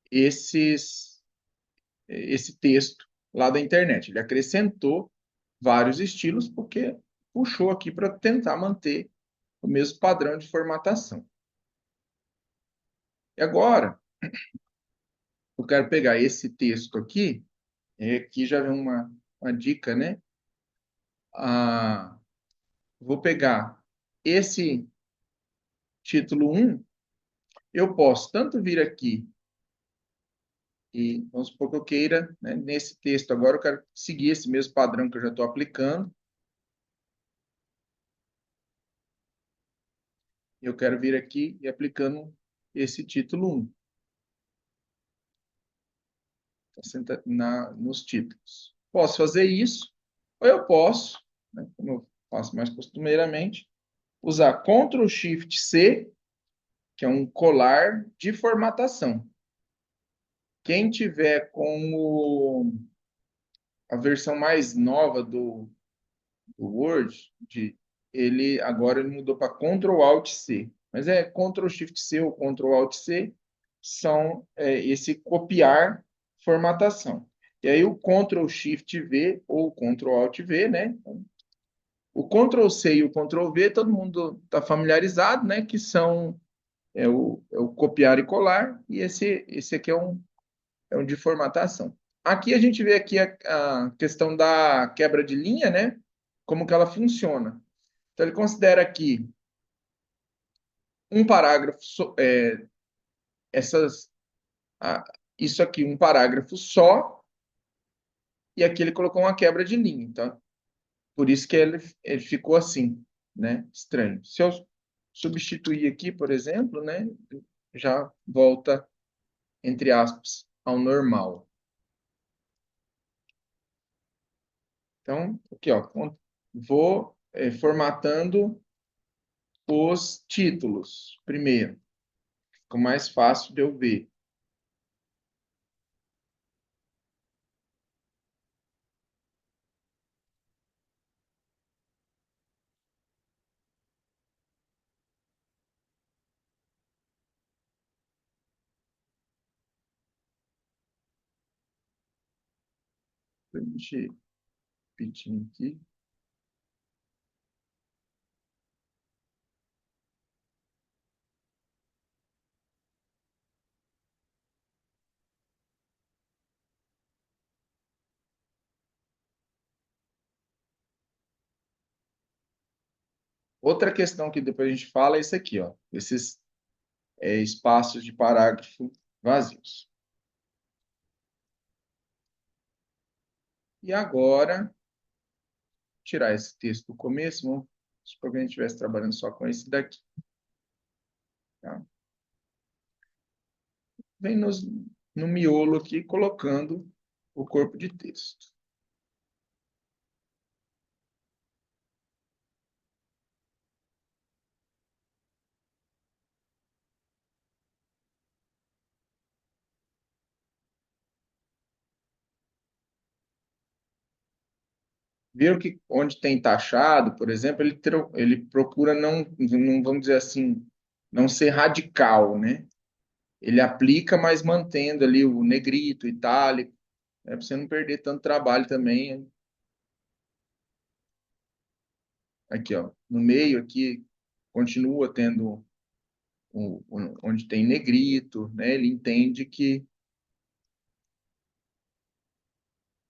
esse texto lá da internet. Ele acrescentou vários estilos porque puxou aqui para tentar manter o mesmo padrão de formatação. E agora, eu quero pegar esse texto aqui, aqui já vem uma dica, né? Vou pegar esse título 1, eu posso tanto vir aqui E vamos supor que eu queira, né, nesse texto agora, eu quero seguir esse mesmo padrão que eu já estou aplicando. Eu quero vir aqui e aplicando esse título 1 nos títulos. Posso fazer isso, ou eu posso, né, como eu faço mais costumeiramente, usar Ctrl Shift C, que é um colar de formatação. Quem tiver com a versão mais nova do Word, ele agora ele mudou para Ctrl Alt C. Mas é Ctrl Shift C ou Ctrl Alt C são esse copiar formatação. E aí o Ctrl Shift V ou Ctrl Alt V, né? O Ctrl C e o Ctrl V todo mundo está familiarizado, né? Que são o copiar e colar, e esse aqui é um de formatação. Aqui a gente vê aqui a questão da quebra de linha, né? Como que ela funciona. Então, ele considera aqui um parágrafo, essas, ah, isso aqui, um parágrafo só, e aqui ele colocou uma quebra de linha. Então, por isso que ele ficou assim, né? Estranho. Se eu substituir aqui, por exemplo, né? Já volta, entre aspas, ao normal. Então, aqui, ó, vou formatando os títulos primeiro. Fica mais fácil de eu ver. Deixa eu repetir aqui. Outra questão que depois a gente fala é isso aqui, ó, esses espaços de parágrafo vazios. E agora, tirar esse texto do começo, vamos supor que a gente estivesse trabalhando só com esse daqui. Tá? Vem no miolo aqui, colocando o corpo de texto. Viram que onde tem taxado, por exemplo, ele procura não, vamos dizer assim, não ser radical, né? Ele aplica, mas mantendo ali o negrito, o itálico, para você não perder tanto trabalho também. Aqui, ó, no meio aqui, continua tendo onde tem negrito, né? Ele entende que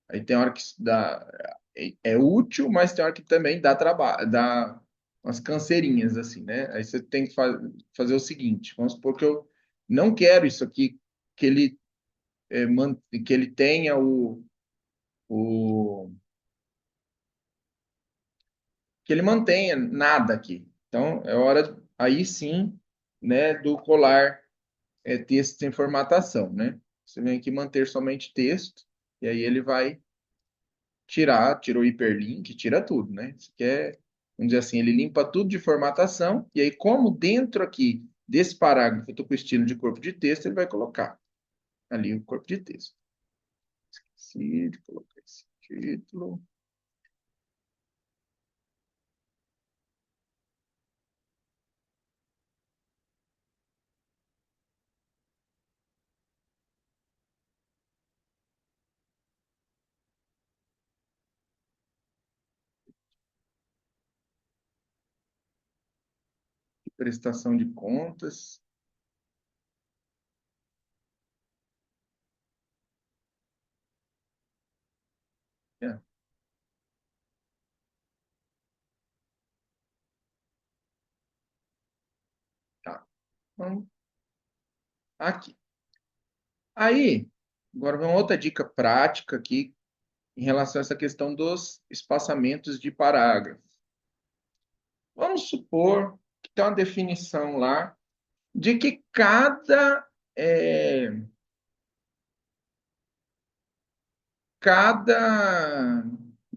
aí tem hora que é útil, mas tem hora que também dá trabalho, dá umas canseirinhas assim, né? Aí você tem que fazer o seguinte, vamos supor que eu não quero isso aqui, que ele que ele tenha o que ele mantenha nada aqui. Então, é hora aí sim, né, do colar texto sem formatação, né? Você vem aqui manter somente texto, e aí ele vai tirou o hiperlink, tira tudo, né? Você quer, vamos dizer assim, ele limpa tudo de formatação, e aí como dentro aqui desse parágrafo eu estou com o estilo de corpo de texto, ele vai colocar ali o corpo de texto. Esqueci de colocar esse título. Prestação de contas. É, tá. Então, aqui. Aí, Agora, vem outra dica prática aqui em relação a essa questão dos espaçamentos de parágrafo. Vamos supor que tem uma definição lá de que cada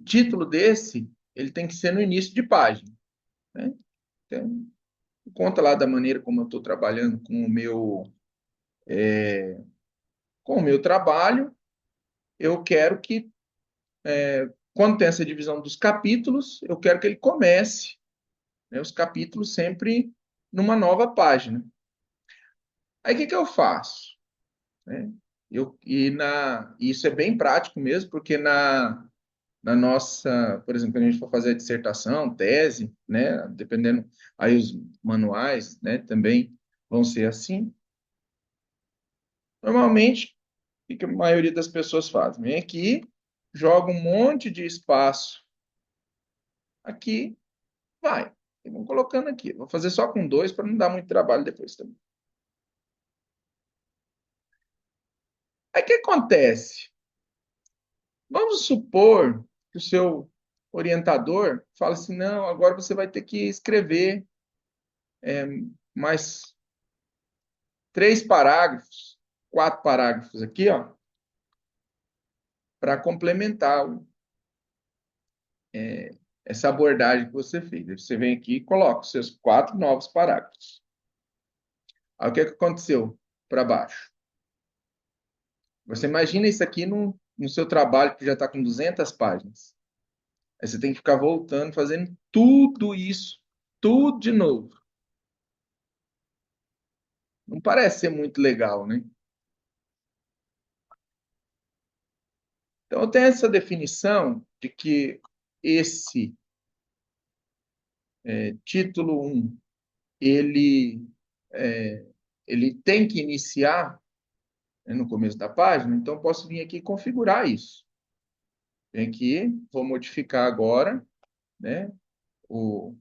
título desse ele tem que ser no início de página, né? Então, conta lá da maneira como eu estou trabalhando com o meu trabalho. Eu quero que, quando tem essa divisão dos capítulos, eu quero que ele comece, né, os capítulos sempre numa nova página. Aí o que eu faço? Né? Isso é bem prático mesmo, porque na nossa, por exemplo, quando a gente for fazer a dissertação, tese, né, dependendo, aí os manuais, né, também vão ser assim. Normalmente, o que a maioria das pessoas faz? Vem aqui, joga um monte de espaço aqui, vai. E vão colocando aqui. Vou fazer só com 2 para não dar muito trabalho depois também. Aí o que acontece? Vamos supor que o seu orientador fala assim, não, agora você vai ter que escrever mais 3 parágrafos, 4 parágrafos aqui, ó, para complementar essa abordagem que você fez. Você vem aqui e coloca os seus 4 novos parágrafos. Aí o que aconteceu para baixo? Você imagina isso aqui no seu trabalho que já está com 200 páginas. Aí você tem que ficar voltando, fazendo tudo isso, tudo de novo. Não parece ser muito legal, né? Então, eu tenho essa definição de que esse título 1, ele, ele tem que iniciar, né, no começo da página, então eu posso vir aqui e configurar isso. Vem aqui, vou modificar agora, né, o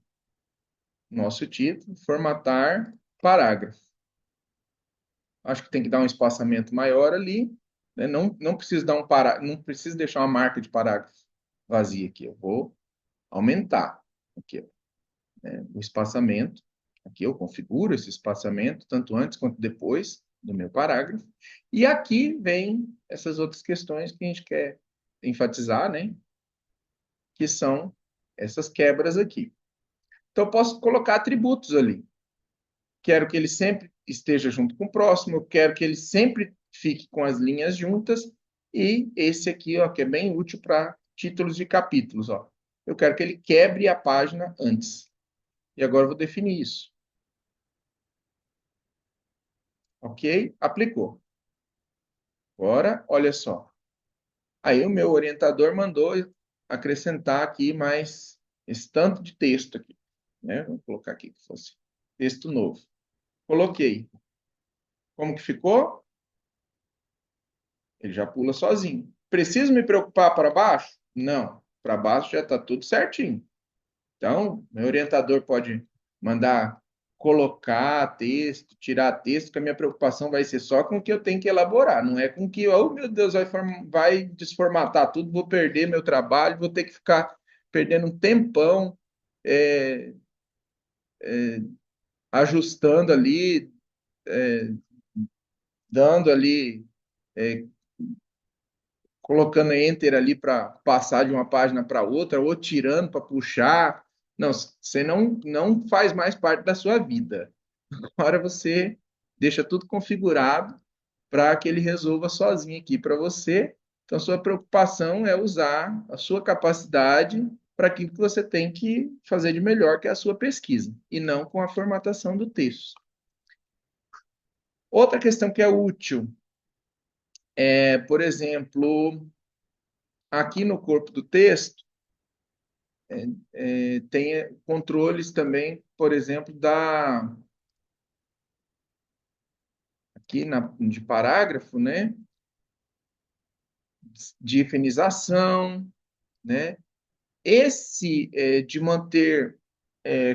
nosso título, formatar parágrafo. Acho que tem que dar um espaçamento maior ali, né? Não preciso dar não preciso deixar uma marca de parágrafo vazia aqui. Eu vou aumentar aqui, né, o espaçamento. Aqui eu configuro esse espaçamento tanto antes quanto depois do meu parágrafo. E aqui vem essas outras questões que a gente quer enfatizar, né? Que são essas quebras aqui. Então eu posso colocar atributos ali. Quero que ele sempre esteja junto com o próximo, eu quero que ele sempre fique com as linhas juntas, e esse aqui, ó, que é bem útil para títulos de capítulos, ó. Eu quero que ele quebre a página antes. E agora eu vou definir isso. Ok? Aplicou. Agora, olha só. Aí o meu orientador mandou acrescentar aqui mais esse tanto de texto aqui, né? Vou colocar aqui que fosse texto novo. Coloquei. Como que ficou? Ele já pula sozinho. Preciso me preocupar para baixo? Não. Para baixo já está tudo certinho. Então, meu orientador pode mandar colocar texto, tirar texto, que a minha preocupação vai ser só com o que eu tenho que elaborar, não é com que, oh meu Deus, vai desformatar tudo, vou perder meu trabalho, vou ter que ficar perdendo um tempão é, ajustando ali, é, dando ali, é, colocando enter ali para passar de uma página para outra, ou tirando para puxar. Não, você não faz mais parte da sua vida. Agora você deixa tudo configurado para que ele resolva sozinho aqui para você. Então, sua preocupação é usar a sua capacidade para aquilo que você tem que fazer de melhor, que é a sua pesquisa, e não com a formatação do texto. Outra questão que é útil é, por exemplo, aqui no corpo do texto, tem controles também, por exemplo, aqui de parágrafo, né? De efenização, né? Esse de manter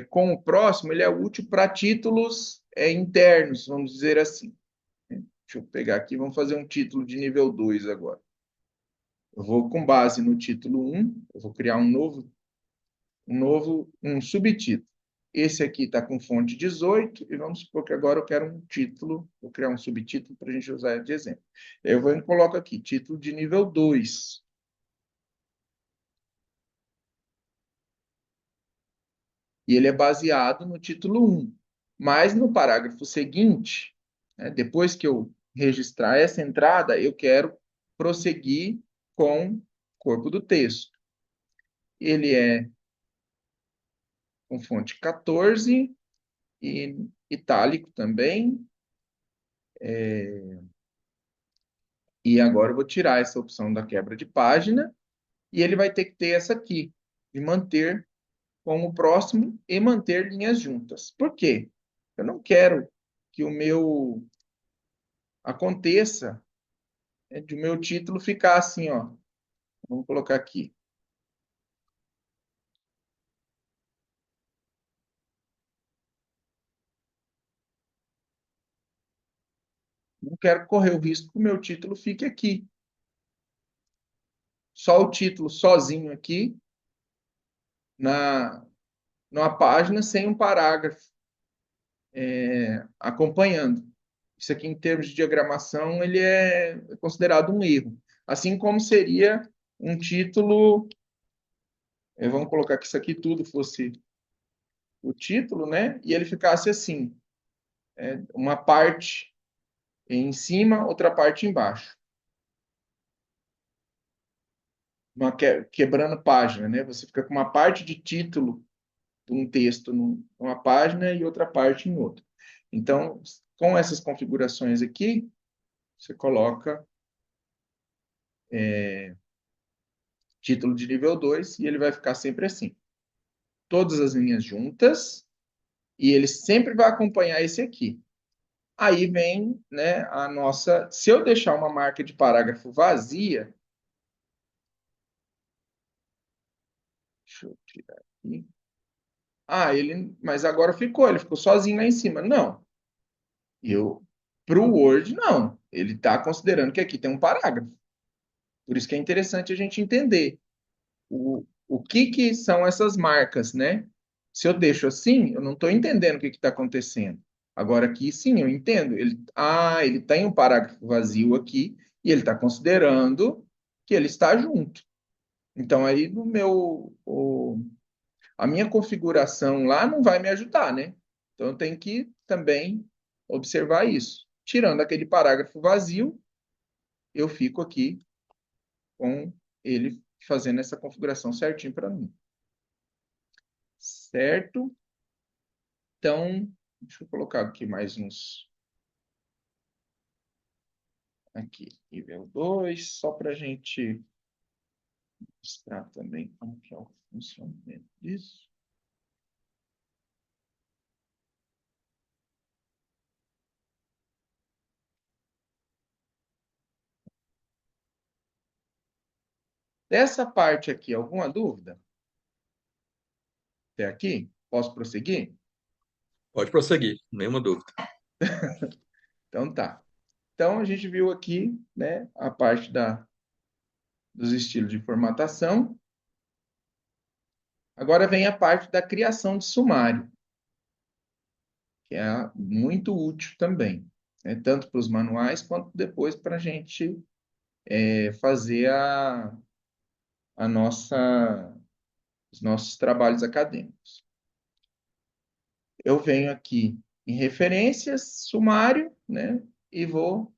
com o próximo, ele é útil para títulos internos, vamos dizer assim. Deixa eu pegar aqui, vamos fazer um título de nível 2 agora. Eu vou, com base no título 1, eu vou criar um subtítulo. Esse aqui está com fonte 18, e vamos supor que agora eu quero um título, vou criar um subtítulo para a gente usar de exemplo. Eu vou e coloco aqui, título de nível 2. E ele é baseado no título 1. Mas no parágrafo seguinte, né, depois que eu registrar essa entrada, eu quero prosseguir com o corpo do texto. Ele é com fonte 14 e itálico também. E agora eu vou tirar essa opção da quebra de página e ele vai ter que ter essa aqui, de manter como próximo e manter linhas juntas. Por quê? Eu não quero que o meu aconteça, né, de o meu título ficar assim, ó. Vamos colocar aqui. Não quero correr o risco que o meu título fique aqui. Só o título sozinho aqui na numa página sem um parágrafo acompanhando. Isso aqui, em termos de diagramação, ele é considerado um erro. Assim como seria um título, vamos colocar que isso aqui tudo fosse o título, né? E ele ficasse assim, uma parte em cima, outra parte embaixo. Quebrando página, né? Você fica com uma parte de título de um texto numa página e outra parte em outra. Então, com essas configurações aqui, você coloca título de nível 2 e ele vai ficar sempre assim. Todas as linhas juntas e ele sempre vai acompanhar esse aqui. Aí vem, né, a nossa... Se eu deixar uma marca de parágrafo vazia... Deixa eu tirar aqui. Mas agora ele ficou sozinho lá em cima. Não. Para o Word, não. Ele está considerando que aqui tem um parágrafo. Por isso que é interessante a gente entender o que são essas marcas, né? Se eu deixo assim, eu não estou entendendo o que está acontecendo. Agora aqui, sim, eu entendo. Ele tem um parágrafo vazio aqui e ele está considerando que ele está junto. Então, aí a minha configuração lá não vai me ajudar, né? Então, eu tenho que também observar isso. Tirando aquele parágrafo vazio, eu fico aqui com ele fazendo essa configuração certinho para mim. Certo? Então, deixa eu colocar aqui mais uns. Aqui, nível 2, só para a gente mostrar também como que é o funcionamento disso. Dessa parte aqui, alguma dúvida? Até aqui? Posso prosseguir? Pode prosseguir, nenhuma dúvida. Então tá. Então a gente viu aqui, né, a parte dos estilos de formatação. Agora vem a parte da criação de sumário, que é muito útil também, né, tanto para os manuais quanto depois para a gente fazer os nossos trabalhos acadêmicos. Eu venho aqui em referências, sumário, né? E vou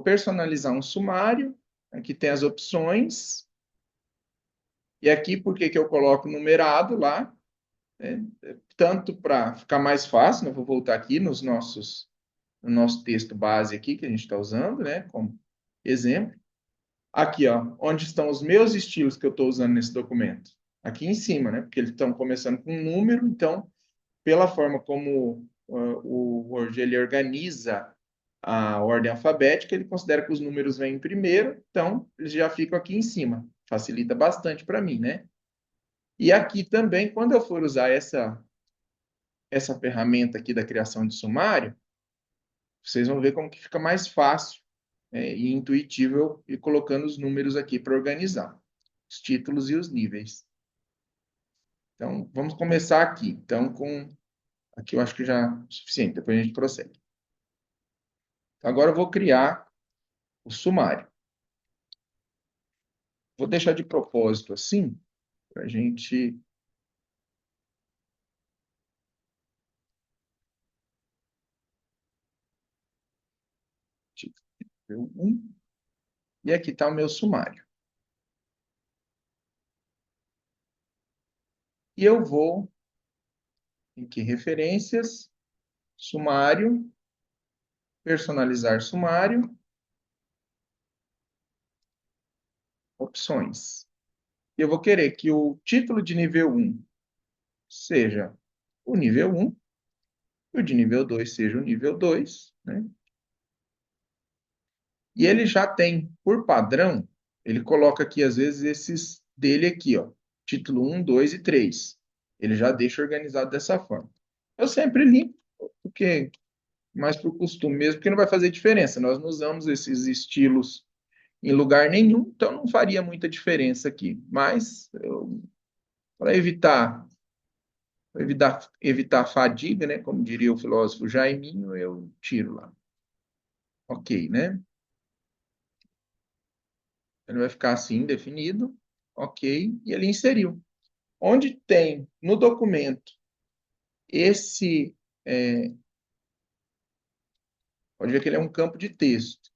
personalizar um sumário. Aqui tem as opções. E aqui, por que eu coloco numerado lá? Né? Tanto para ficar mais fácil, né? Vou voltar aqui no nosso texto base aqui, que a gente está usando, né? Como exemplo. Aqui, ó, onde estão os meus estilos que eu estou usando nesse documento? Aqui em cima, né? Porque eles estão começando com um número, então, pela forma como o Word ele organiza a ordem alfabética, ele considera que os números vêm primeiro, então eles já ficam aqui em cima. Facilita bastante para mim, né? E aqui também, quando eu for usar essa ferramenta aqui da criação de sumário, vocês vão ver como que fica mais fácil e intuitivo eu ir colocando os números aqui para organizar os títulos e os níveis. Então, vamos começar aqui. Então, aqui eu acho que já é suficiente, depois a gente prossegue. Então, agora eu vou criar o sumário. Vou deixar de propósito assim, para a gente... Nível 1. E aqui está o meu sumário. E eu vou em que referências, sumário, personalizar sumário, opções. E eu vou querer que o título de nível 1 seja o nível 1, e o de nível 2 seja o nível 2, né? E ele já tem, por padrão, ele coloca aqui, às vezes, esses dele aqui, ó, título 1, 2 e 3. Ele já deixa organizado dessa forma. Eu sempre limpo, porque mais por costume mesmo, porque não vai fazer diferença. Nós não usamos esses estilos em lugar nenhum, então não faria muita diferença aqui. Mas, para evitar fadiga, né, como diria o filósofo Jaiminho, eu tiro lá. Ok, né? Ele vai ficar assim, definido. Ok, e ele inseriu. Onde tem no documento esse... pode ver que ele é um campo de texto.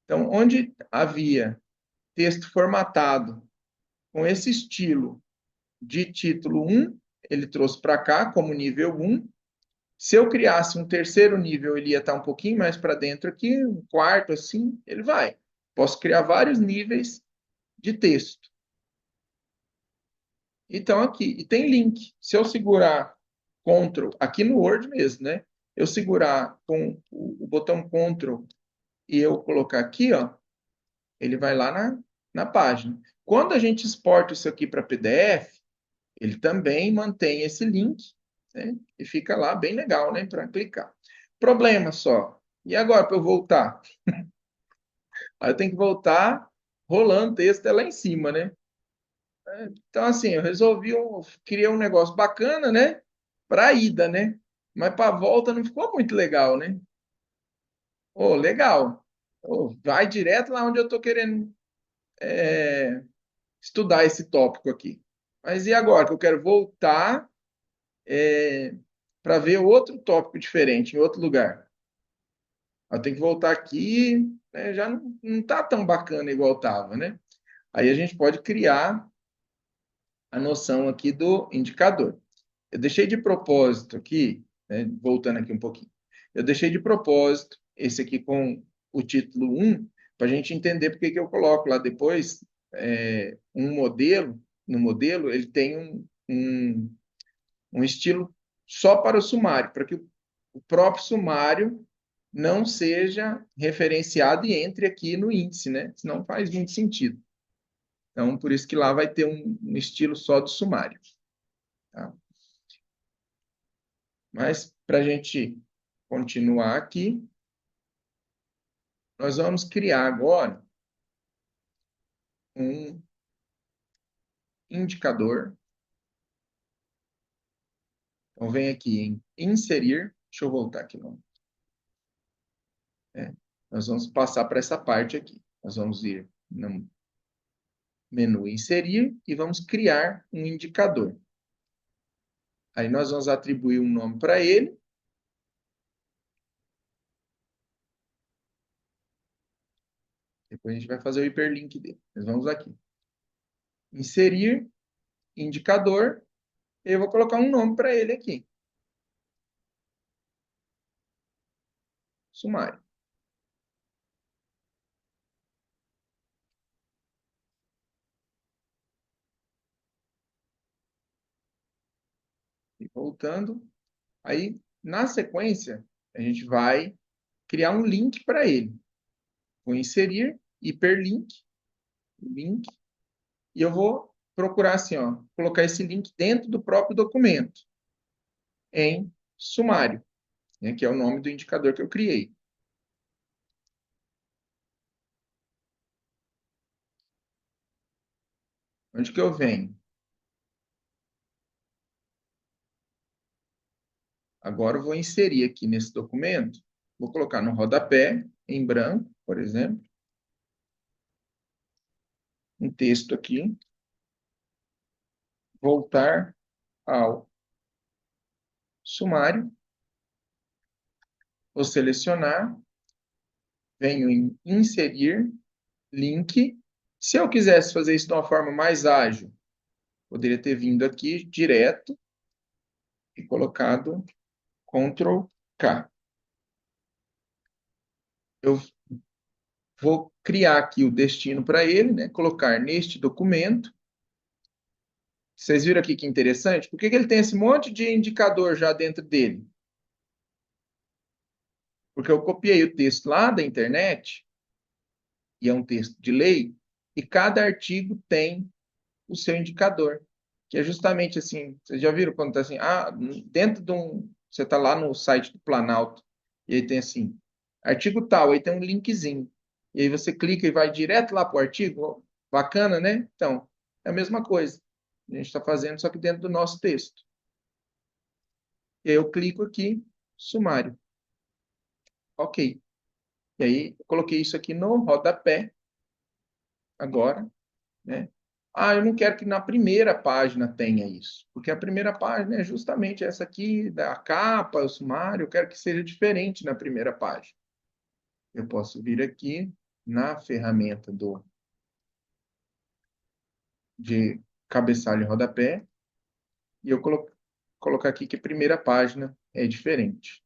Então, onde havia texto formatado com esse estilo de título 1, ele trouxe para cá como nível 1. Se eu criasse um terceiro nível, ele ia estar um pouquinho mais para dentro aqui, um quarto assim, ele vai. Posso criar vários níveis de texto. Então, aqui, e tem link. Se eu segurar Ctrl, aqui no Word mesmo, né? Eu segurar com o botão Ctrl e eu colocar aqui, ó, ele vai lá na página. Quando a gente exporta isso aqui para PDF, ele também mantém esse link, né? E fica lá bem legal, né? Para clicar. Problema só. E agora para eu voltar? Aí eu tenho que voltar rolando o texto lá em cima, né? Então, assim, criei um negócio bacana, né? Para a ida, né? Mas para a volta não ficou muito legal, né? Oh, legal. Oh, vai direto lá onde eu estou querendo estudar esse tópico aqui. Mas e agora que eu quero voltar para ver outro tópico diferente, em outro lugar? Eu tenho que voltar aqui, né? Já não está tão bacana igual estava, né? Aí a gente pode criar a noção aqui do indicador. Eu deixei de propósito aqui, né, voltando aqui um pouquinho, eu deixei de propósito esse aqui com o título 1, para a gente entender porque que eu coloco lá depois um modelo, no modelo ele tem um estilo só para o sumário, para que o próprio sumário não seja referenciado e entre aqui no índice, né? Senão faz muito sentido. Então, por isso que lá vai ter um estilo só do sumário. Tá? Mas, para a gente continuar aqui, nós vamos criar agora um indicador. Então, vem aqui em inserir. Deixa eu voltar aqui. Não. Nós vamos passar para essa parte aqui. Nós vamos ir no menu inserir e vamos criar um indicador. Aí nós vamos atribuir um nome para ele. Depois a gente vai fazer o hiperlink dele. Nós vamos aqui. Inserir indicador. E eu vou colocar um nome para ele aqui. Sumário. E voltando. Aí, na sequência, a gente vai criar um link para ele. Vou inserir hiperlink, link, e eu vou procurar assim, ó, colocar esse link dentro do próprio documento, em sumário. né, que é o nome do indicador que eu criei. Onde que eu venho? Agora eu vou inserir aqui nesse documento, vou colocar no rodapé, em branco, por exemplo, um texto aqui, voltar ao sumário, vou selecionar, venho em inserir, link. Se eu quisesse fazer isso de uma forma mais ágil, poderia ter vindo aqui direto e colocado Ctrl K. Eu vou criar aqui o destino para ele, né? Colocar neste documento. Vocês viram aqui que interessante? Por que ele tem esse monte de indicador já dentro dele? Porque eu copiei o texto lá da internet, e é um texto de lei, e cada artigo tem o seu indicador, que é justamente assim, vocês já viram quando está assim, dentro de um, você está lá no site do Planalto, e aí tem assim, artigo tal, aí tem um linkzinho, e aí você clica e vai direto lá para o artigo, bacana, né? Então, é a mesma coisa, a gente está fazendo, só que dentro do nosso texto. E aí eu clico aqui, sumário. Ok. E aí, eu coloquei isso aqui no rodapé, agora, né? Eu não quero que na primeira página tenha isso, porque a primeira página é justamente essa aqui, da capa, o sumário, eu quero que seja diferente na primeira página. Eu posso vir aqui na ferramenta de cabeçalho e rodapé, e eu colocar aqui que a primeira página é diferente.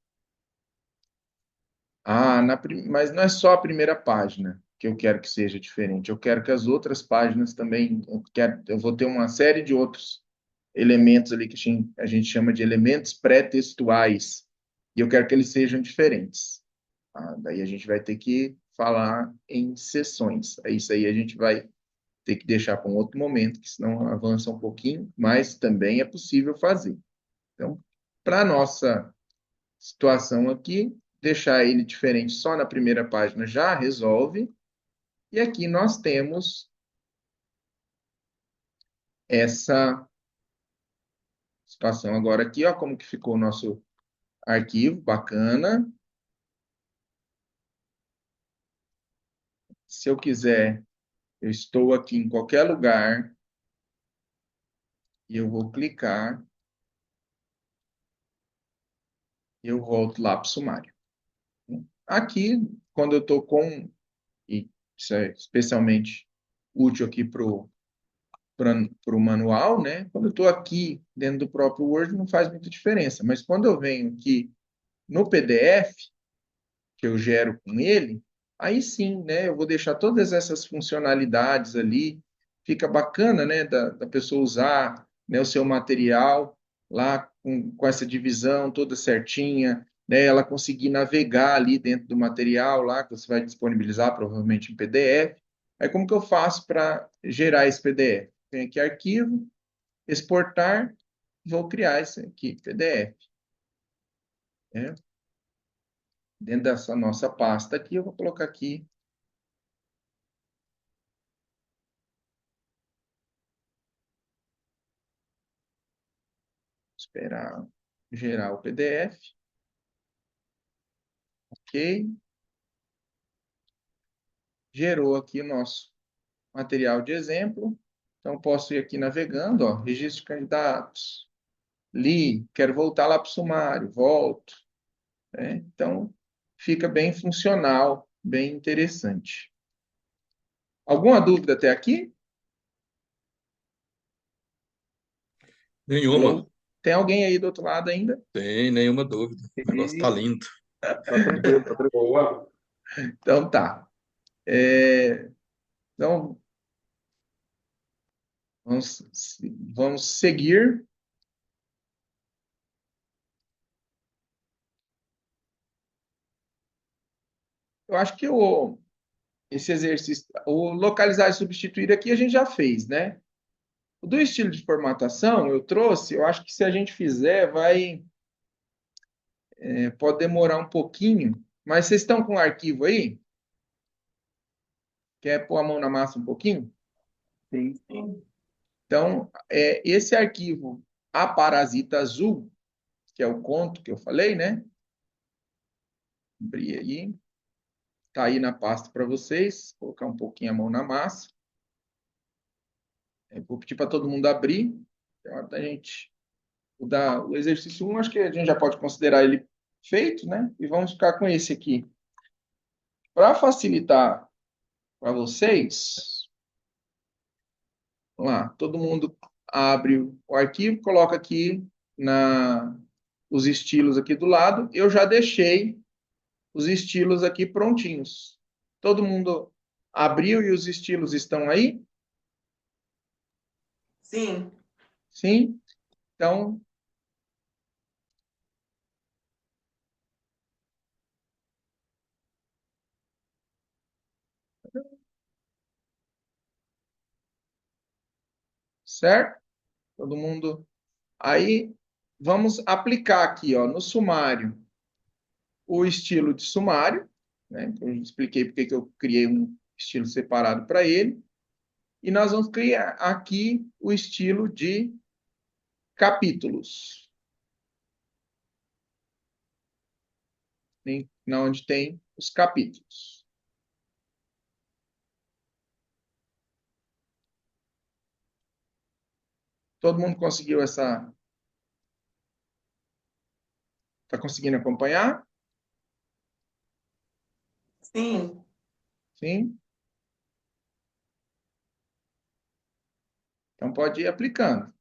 Mas não é só a primeira página que eu quero que seja diferente. Eu quero que as outras páginas também. Eu vou ter uma série de outros elementos ali que a gente chama de elementos pré-textuais. E eu quero que eles sejam diferentes. Daí a gente vai ter que falar em sessões. Isso aí a gente vai ter que deixar para um outro momento, que senão avança um pouquinho, mas também é possível fazer. Então, para a nossa situação aqui, deixar ele diferente só na primeira página já resolve. E aqui nós temos essa situação agora aqui, ó, como que ficou o nosso arquivo, bacana. Se eu quiser, eu estou aqui em qualquer lugar e eu vou clicar e eu volto lá para o sumário. Aqui, quando eu estou com, e isso é especialmente útil aqui para o manual, né? Quando eu estou aqui dentro do próprio Word, não faz muita diferença. Mas quando eu venho aqui no PDF, que eu gero com ele, aí sim, né? Eu vou deixar todas essas funcionalidades ali. Fica bacana, né? Da pessoa usar, né, o seu material lá com essa divisão toda certinha, né? Ela conseguir navegar ali dentro do material lá, que você vai disponibilizar provavelmente em PDF. Aí como que eu faço para gerar esse PDF? Venho aqui, arquivo, exportar, vou criar esse aqui, PDF. Né? Dentro dessa nossa pasta aqui, eu vou colocar aqui esperar gerar o PDF. Ok. Gerou aqui o nosso material de exemplo. Então, posso ir aqui navegando, ó, registro de candidatos. Li, quero voltar lá para o sumário, volto. Né? Então, fica bem funcional, bem interessante. Alguma dúvida até aqui? Nenhuma, Alô? Tem alguém aí do outro lado ainda? tem nenhuma dúvida. O negócio está lindo. Tá tranquilo, tá tranquilo. Boa. Então tá. Então, vamos seguir. Eu acho que esse exercício, o localizar e substituir aqui a gente já fez, né? O do estilo de formatação eu trouxe, eu acho que se a gente fizer, pode demorar um pouquinho, mas vocês estão com o arquivo aí? Quer pôr a mão na massa um pouquinho? Sim. Então, esse arquivo A Parasita Azul, que é o conto que eu falei, né? Abri aí. Está aí na pasta para vocês. Vou colocar um pouquinho a mão na massa. Vou pedir para todo mundo abrir. É hora da gente mudar o exercício 1. Acho que a gente já pode considerar ele feito, né? E vamos ficar com esse aqui. Para facilitar para vocês, vamos lá, todo mundo abre o arquivo, coloca aqui os estilos aqui do lado. Eu já deixei os estilos aqui prontinhos. Todo mundo abriu e os estilos estão aí? Sim. Sim? Então, certo? Todo mundo. Aí, vamos aplicar aqui, ó, no sumário, o estilo de sumário, né? Eu expliquei porque que eu criei um estilo separado para ele. E nós vamos criar aqui o estilo de capítulos, na onde tem os capítulos. Todo mundo conseguiu essa. Está conseguindo acompanhar? Sim. Sim? Então pode ir aplicando.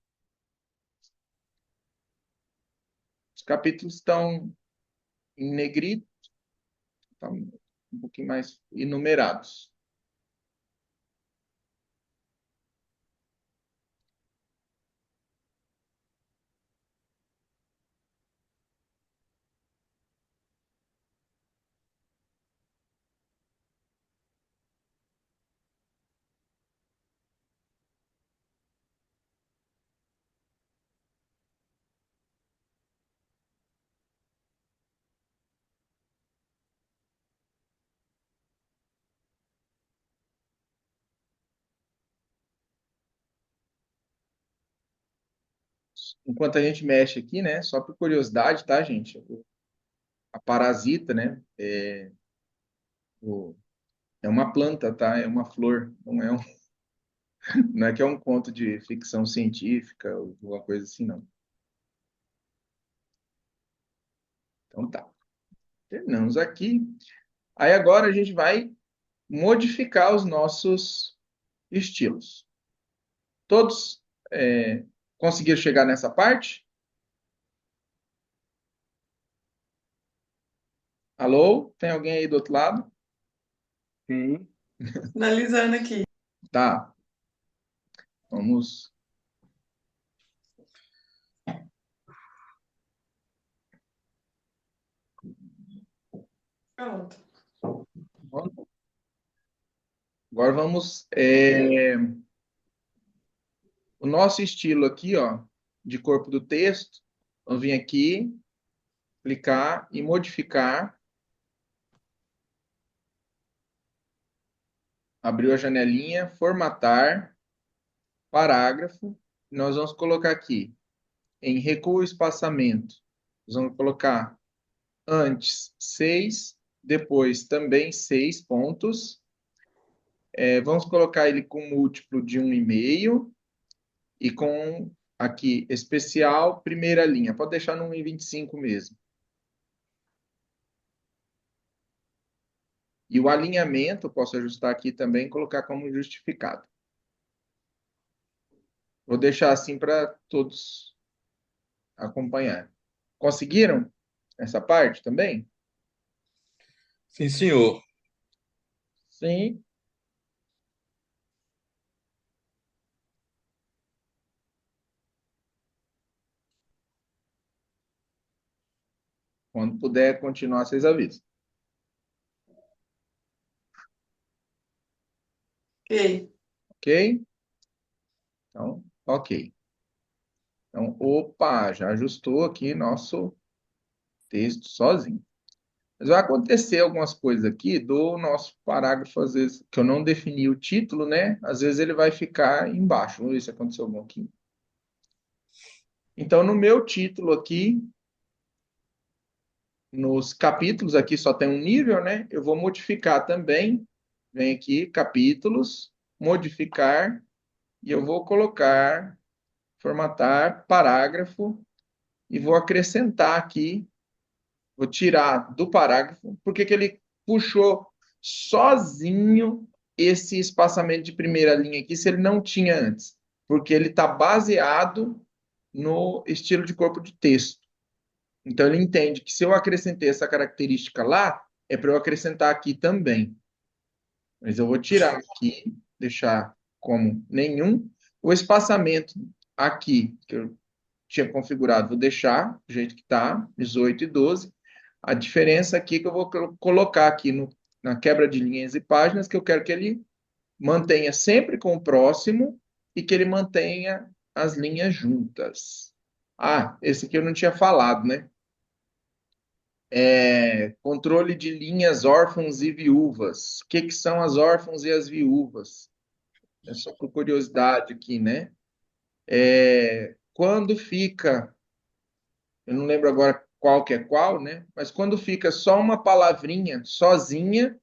Os capítulos estão em negrito, estão um pouquinho mais enumerados. Enquanto a gente mexe aqui, né? Só por curiosidade, tá, gente? A parasita, né? É uma planta, tá? É uma flor. Não é que é um conto de ficção científica ou alguma coisa assim, não. Então tá. Terminamos aqui. Aí agora a gente vai modificar os nossos estilos. Todos conseguiram chegar nessa parte? Alô? Tem alguém aí do outro lado? Sim. Finalizando aqui. Tá. Vamos. Pronto. Agora vamos. O nosso estilo aqui, ó, de corpo do texto, vamos vir aqui, clicar e modificar. Abriu a janelinha, formatar, parágrafo. Nós vamos colocar aqui, em recuo e espaçamento, nós vamos colocar antes 6, depois também 6 pontos. Vamos colocar ele com múltiplo de 1,5 e com aqui especial, primeira linha. Pode deixar no 1,25 mesmo. E o alinhamento, posso ajustar aqui também e colocar como justificado. Vou deixar assim para todos acompanhar. Conseguiram essa parte também? Sim, senhor. Sim. Quando puder continuar, vocês avisam. Ok. Ok? Então, ok. Então, opa, já ajustou aqui nosso texto sozinho. Mas vai acontecer algumas coisas aqui do nosso parágrafo, às vezes, que eu não defini o título, né? Às vezes ele vai ficar embaixo. Vamos ver se aconteceu algum aqui. Então, no meu título aqui, nos capítulos, aqui só tem um nível, né? Eu vou modificar também. Vem aqui, capítulos, modificar, e eu vou colocar, formatar, parágrafo, e vou acrescentar aqui, vou tirar do parágrafo, porque que ele puxou sozinho esse espaçamento de primeira linha aqui, se ele não tinha antes? Porque ele está baseado no estilo de corpo de texto. Então, ele entende que se eu acrescentei essa característica lá, é para eu acrescentar aqui também. Mas eu vou tirar aqui, deixar como nenhum. O espaçamento aqui, que eu tinha configurado, vou deixar do jeito que está, 18 e 12. A diferença aqui que eu vou colocar aqui na quebra de linhas e páginas, que eu quero que ele mantenha sempre com o próximo e que ele mantenha as linhas juntas. Ah, esse aqui eu não tinha falado, né? Controle de linhas órfãos e viúvas. O que são as órfãos e as viúvas? É só por curiosidade aqui, né? Quando fica, eu não lembro agora qual que é qual, né? Mas quando fica só uma palavrinha sozinha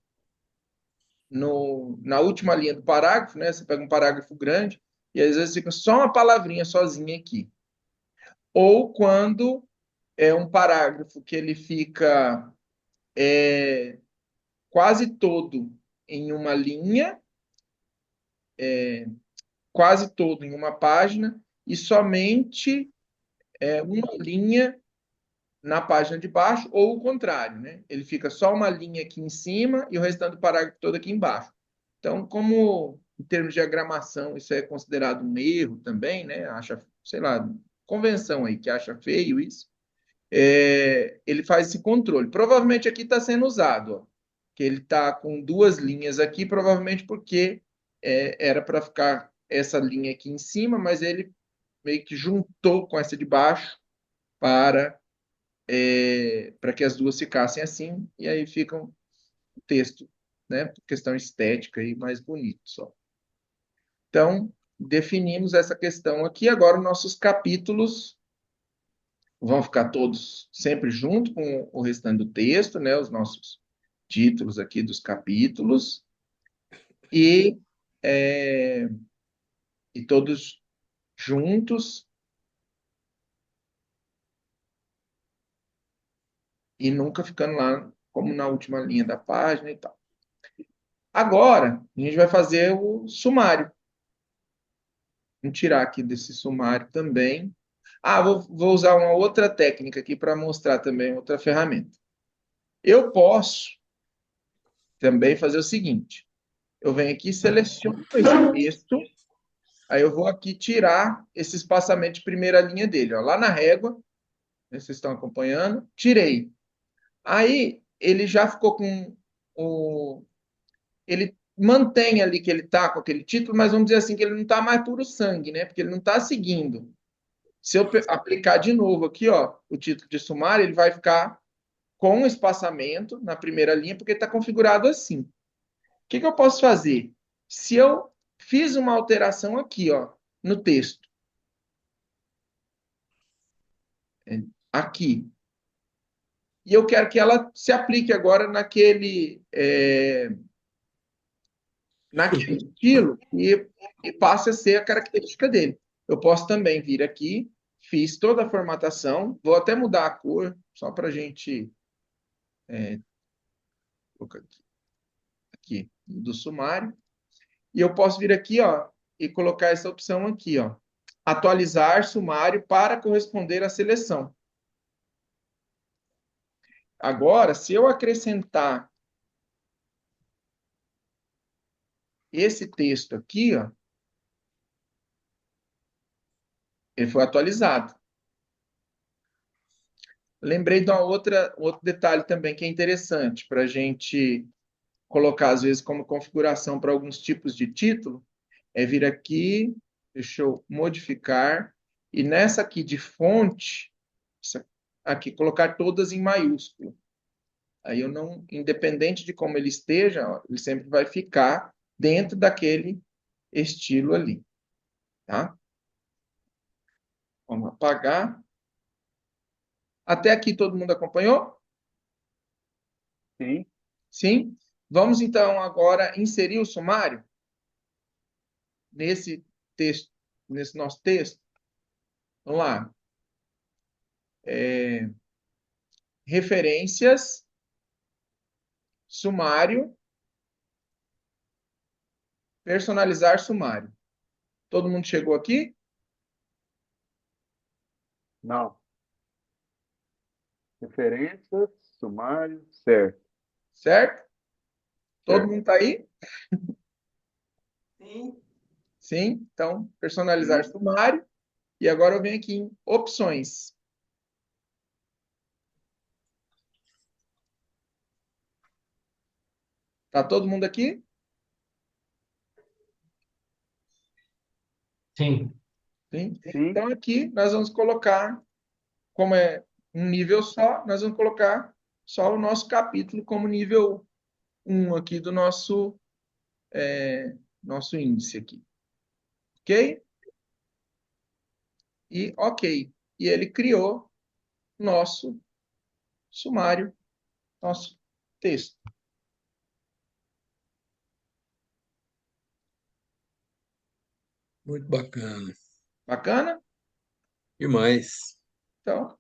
na última linha do parágrafo, né? Você pega um parágrafo grande e às vezes fica só uma palavrinha sozinha aqui. Ou quando é um parágrafo que ele fica quase todo em uma linha, quase todo em uma página, e somente uma linha na página de baixo, ou o contrário, né? Ele fica só uma linha aqui em cima e o restante do parágrafo todo aqui embaixo. Então, como em termos de diagramação isso é considerado um erro também, né? Acha, sei lá, convenção aí que acha feio isso, ele faz esse controle. Provavelmente aqui está sendo usado, ó, que ele está com duas linhas aqui, provavelmente porque era para ficar essa linha aqui em cima, mas ele meio que juntou com essa de baixo para que as duas ficassem assim, e aí fica um texto, né, por questão estética e mais bonito só. Então, definimos essa questão aqui. Agora, nossos capítulos vão ficar todos sempre junto com o restante do texto, né, os nossos títulos aqui dos capítulos, e, e todos juntos, e nunca ficando lá como na última linha da página e tal. Agora, a gente vai fazer o sumário. Vamos tirar aqui desse sumário também. Ah, vou usar uma outra técnica aqui para mostrar também outra ferramenta. Eu posso também fazer o seguinte. Eu venho aqui, seleciono esse texto, aí eu vou aqui tirar esse espaçamento de primeira linha dele. Ó, lá na régua, né, vocês estão acompanhando, tirei. Aí ele já ficou com ele mantém ali que ele está com aquele título, mas vamos dizer assim que ele não está mais puro sangue, né? Porque ele não está seguindo. Se eu aplicar de novo aqui, ó, o título de sumário, ele vai ficar com espaçamento na primeira linha, porque está configurado assim. O que eu posso fazer? Se eu fiz uma alteração aqui, ó, no texto, aqui, e eu quero que ela se aplique agora naquele estilo e passe a ser a característica dele. Eu posso também vir aqui, fiz toda a formatação, vou até mudar a cor, só para a gente colocar aqui do sumário. E eu posso vir aqui, ó, e colocar essa opção aqui, ó, atualizar sumário para corresponder à seleção. Agora, se eu acrescentar esse texto aqui, ó, ele foi atualizado. Lembrei de outro detalhe também que é interessante para a gente colocar, às vezes, como configuração para alguns tipos de título, é vir aqui, deixa eu modificar, e nessa aqui de fonte, essa aqui, colocar todas em maiúsculo. Aí eu não, independente de como ele esteja, ó, ele sempre vai ficar dentro daquele estilo ali, tá? Vamos apagar. Até aqui todo mundo acompanhou? Sim. Sim? Vamos então agora inserir o sumário nesse texto, nesse nosso texto. Vamos lá. Referências, sumário, personalizar sumário. Todo mundo chegou aqui? Não. Referências, sumário, certo. Certo? Todo Certo. mundo está aí? Sim. Sim? Então, personalizar sumário. E agora eu venho aqui em opções. Tá todo mundo aqui? Sim. Sim? Sim. Então, aqui nós vamos colocar, como é um nível só, nós vamos colocar só o nosso capítulo como nível 1 aqui do nosso índice aqui. Ok? E ok. E ele criou nosso sumário, nosso texto. Muito bacana. Bacana? Demais. Então,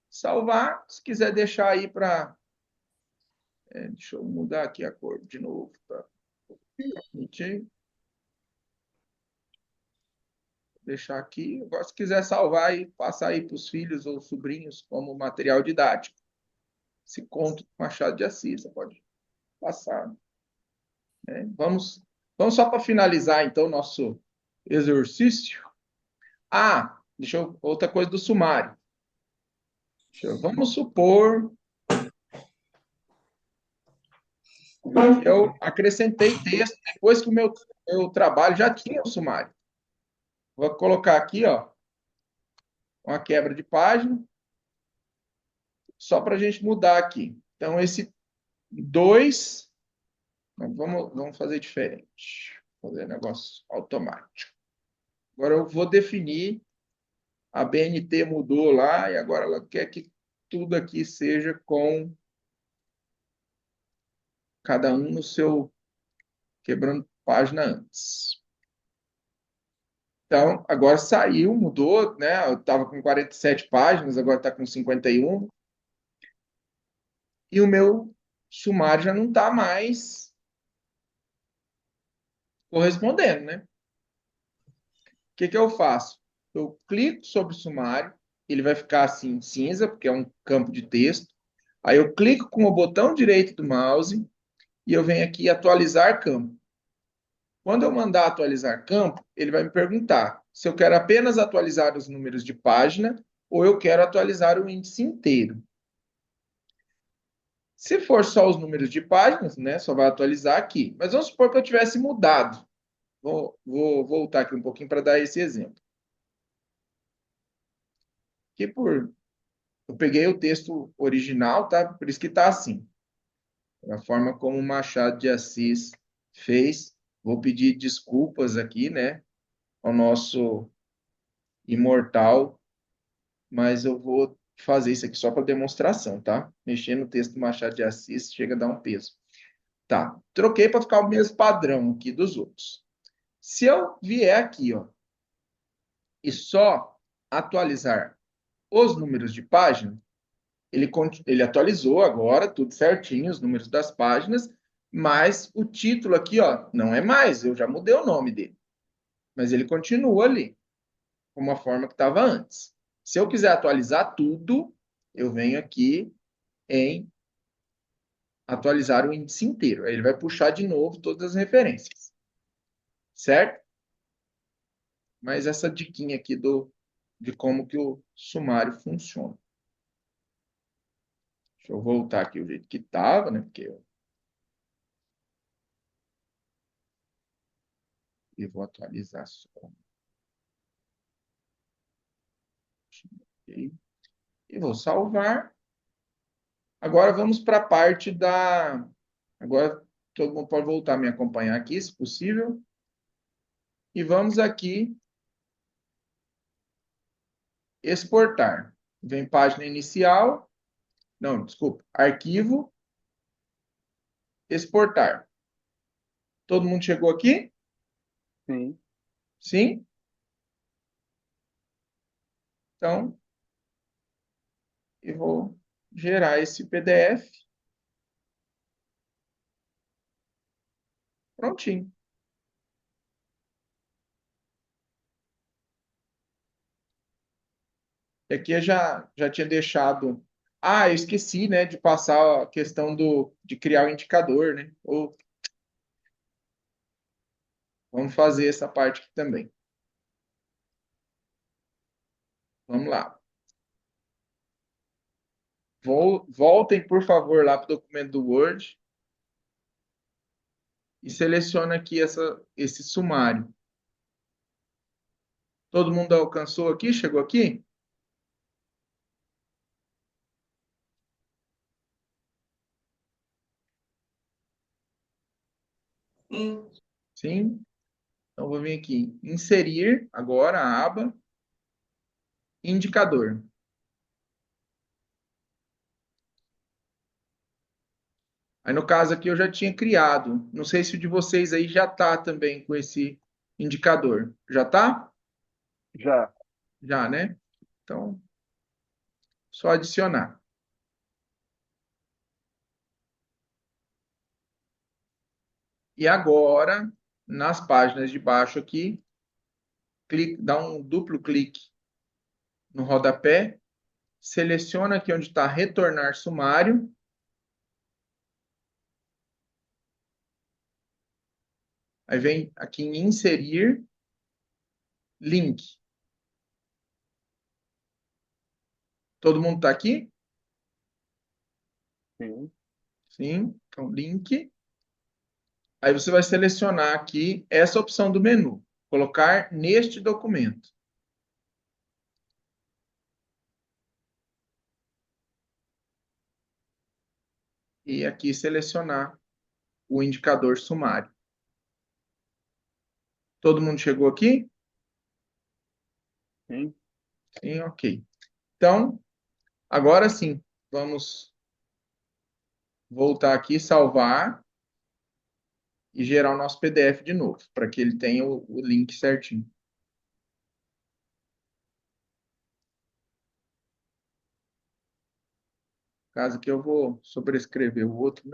salvar. Se quiser deixar aí para. Deixa eu mudar aqui a cor de novo. Tá? Deixar aqui. Agora, se quiser salvar e passar aí para os filhos ou sobrinhos como material didático, esse conto do Machado de Assis, você pode passar. Né? Vamos só para finalizar, então, nosso exercício. Outra coisa do sumário. Vamos supor que eu acrescentei texto depois que o meu trabalho já tinha o sumário. Vou colocar aqui, ó, uma quebra de página, só para a gente mudar aqui. Então, esse 2, vamos fazer diferente. Fazer negócio automático. Agora eu vou definir, a BNT mudou lá, e agora ela quer que tudo aqui seja com cada um no seu, quebrando página antes. Então, agora saiu, mudou, né? Eu estava com 47 páginas, agora está com 51. E o meu sumário já não está mais correspondendo, né? O que eu faço? Eu clico sobre o sumário, ele vai ficar assim cinza, porque é um campo de texto. Aí eu clico com o botão direito do mouse e eu venho aqui atualizar campo. Quando eu mandar atualizar campo, ele vai me perguntar se eu quero apenas atualizar os números de página ou eu quero atualizar o índice inteiro. Se for só os números de páginas, né, só vai atualizar aqui. Mas vamos supor que eu tivesse mudado. Vou voltar aqui um pouquinho para dar esse exemplo. Eu peguei o texto original, tá? Por isso que está assim. Da forma como o Machado de Assis fez. Vou pedir desculpas aqui, né, ao nosso imortal, mas eu vou fazer isso aqui só para demonstração, tá? Mexer no texto do Machado de Assis chega a dar um peso. Tá, troquei para ficar o mesmo padrão aqui dos outros. Se eu vier aqui, ó, e só atualizar os números de página, ele atualizou agora, tudo certinho, os números das páginas, mas o título aqui, ó, não é mais, eu já mudei o nome dele. Mas ele continua ali, como a forma que estava antes. Se eu quiser atualizar tudo, eu venho aqui em atualizar o índice inteiro. Aí ele vai puxar de novo todas as referências. Certo? Mas essa diquinha aqui de como que o sumário funciona. Deixa eu voltar aqui o jeito que estava, né? Porque eu vou atualizar só. Ok. e vou salvar. Agora vamos para a parte da... Agora todo mundo pode voltar a me acompanhar aqui, se possível. E vamos aqui exportar. Vem página inicial. Não, desculpa. Arquivo. Exportar. Todo mundo chegou aqui? Sim. Sim? Então, eu vou gerar esse PDF. Prontinho. E aqui eu já tinha deixado... Ah, eu esqueci, né, de passar a questão de criar o indicador, né? Vamos fazer essa parte aqui também. Vamos lá. Voltem, por favor, lá para o documento do Word e seleciona aqui esse sumário. Todo mundo alcançou aqui? Chegou aqui? Sim. Sim? Então, vou vir aqui, inserir agora a aba indicador. Aí, no caso aqui, eu já tinha criado. Não sei se o de vocês aí já está também com esse indicador. Já está? Já. Já, né? Então, só adicionar. E agora, nas páginas de baixo aqui, dá um duplo clique no rodapé, seleciona aqui onde está retornar sumário. Aí vem aqui em inserir link. Todo mundo está aqui? Sim. Sim. Então, link. Aí você vai selecionar aqui essa opção do menu. Colocar neste documento. E aqui selecionar o indicador sumário. Todo mundo chegou aqui? Sim. Sim, ok. Então, agora sim, vamos voltar aqui, salvar e gerar o nosso PDF de novo, para que ele tenha o link certinho. Caso que eu vou sobrescrever o outro.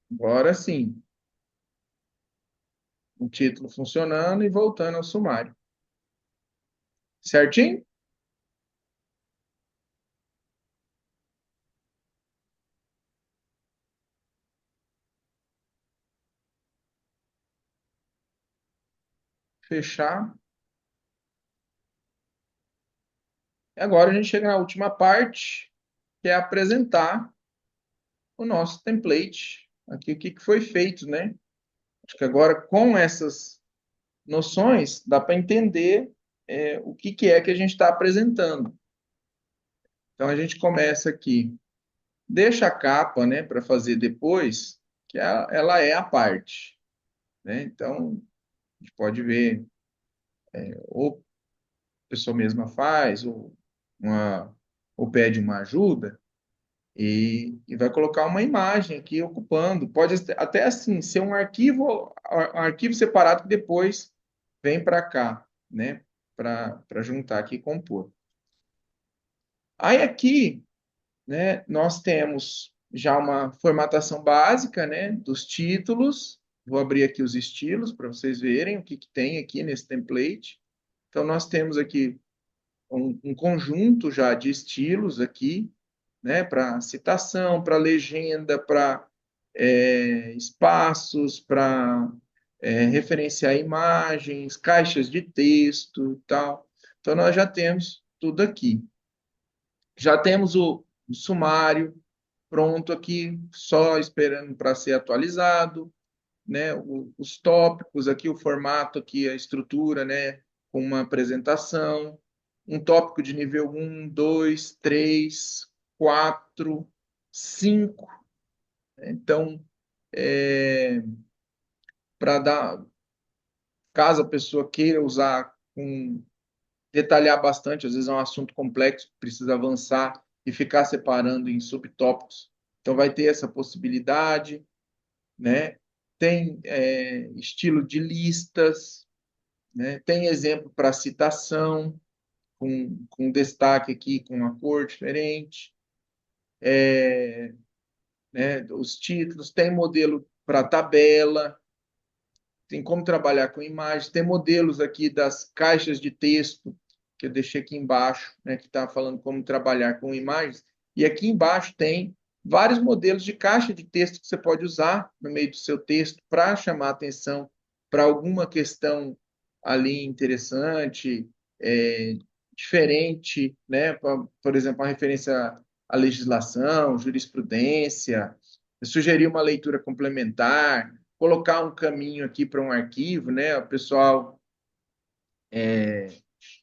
Agora sim. O título funcionando e voltando ao sumário. Certinho? Fechar. E agora a gente chega na última parte, que é apresentar o nosso template. Aqui o que foi feito, né? Acho que agora com essas noções dá para entender o que é que a gente está apresentando. Então a gente começa aqui. Deixa a capa, né, para fazer depois, que ela é a parte, né? Então a gente pode ver ou a pessoa mesma faz, ou pede uma ajuda, e vai colocar uma imagem aqui ocupando. Pode até assim ser um arquivo separado que depois vem para cá, né? Para juntar aqui e compor. Aí aqui, né, nós temos já uma formatação básica, né, dos títulos. Vou abrir aqui os estilos para vocês verem o que tem aqui nesse template. Então, nós temos aqui um conjunto já de estilos aqui, né, para citação, para legenda, para espaços, para referenciar imagens, caixas de texto e tal. Então, nós já temos tudo aqui. Já temos o sumário pronto aqui, só esperando para ser atualizado. né, os tópicos aqui, o formato aqui, a estrutura, né, com uma apresentação, um tópico de nível 1, 2, 3, 4, 5. Então, para dar, caso a pessoa queira usar, detalhar bastante, às vezes é um assunto complexo, precisa avançar e ficar separando em subtópicos. Então, vai ter essa possibilidade, né? Tem estilo de listas, né? Tem exemplo para citação, com destaque aqui, com uma cor diferente, né? Os títulos, tem modelo para tabela, tem como trabalhar com imagens, tem modelos aqui das caixas de texto, que eu deixei aqui embaixo, né, que está falando como trabalhar com imagens, e aqui embaixo tem vários modelos de caixa de texto que você pode usar no meio do seu texto para chamar atenção para alguma questão ali interessante, diferente, né? Por exemplo, uma referência à legislação, jurisprudência, sugerir uma leitura complementar, colocar um caminho aqui para um arquivo, né? O pessoal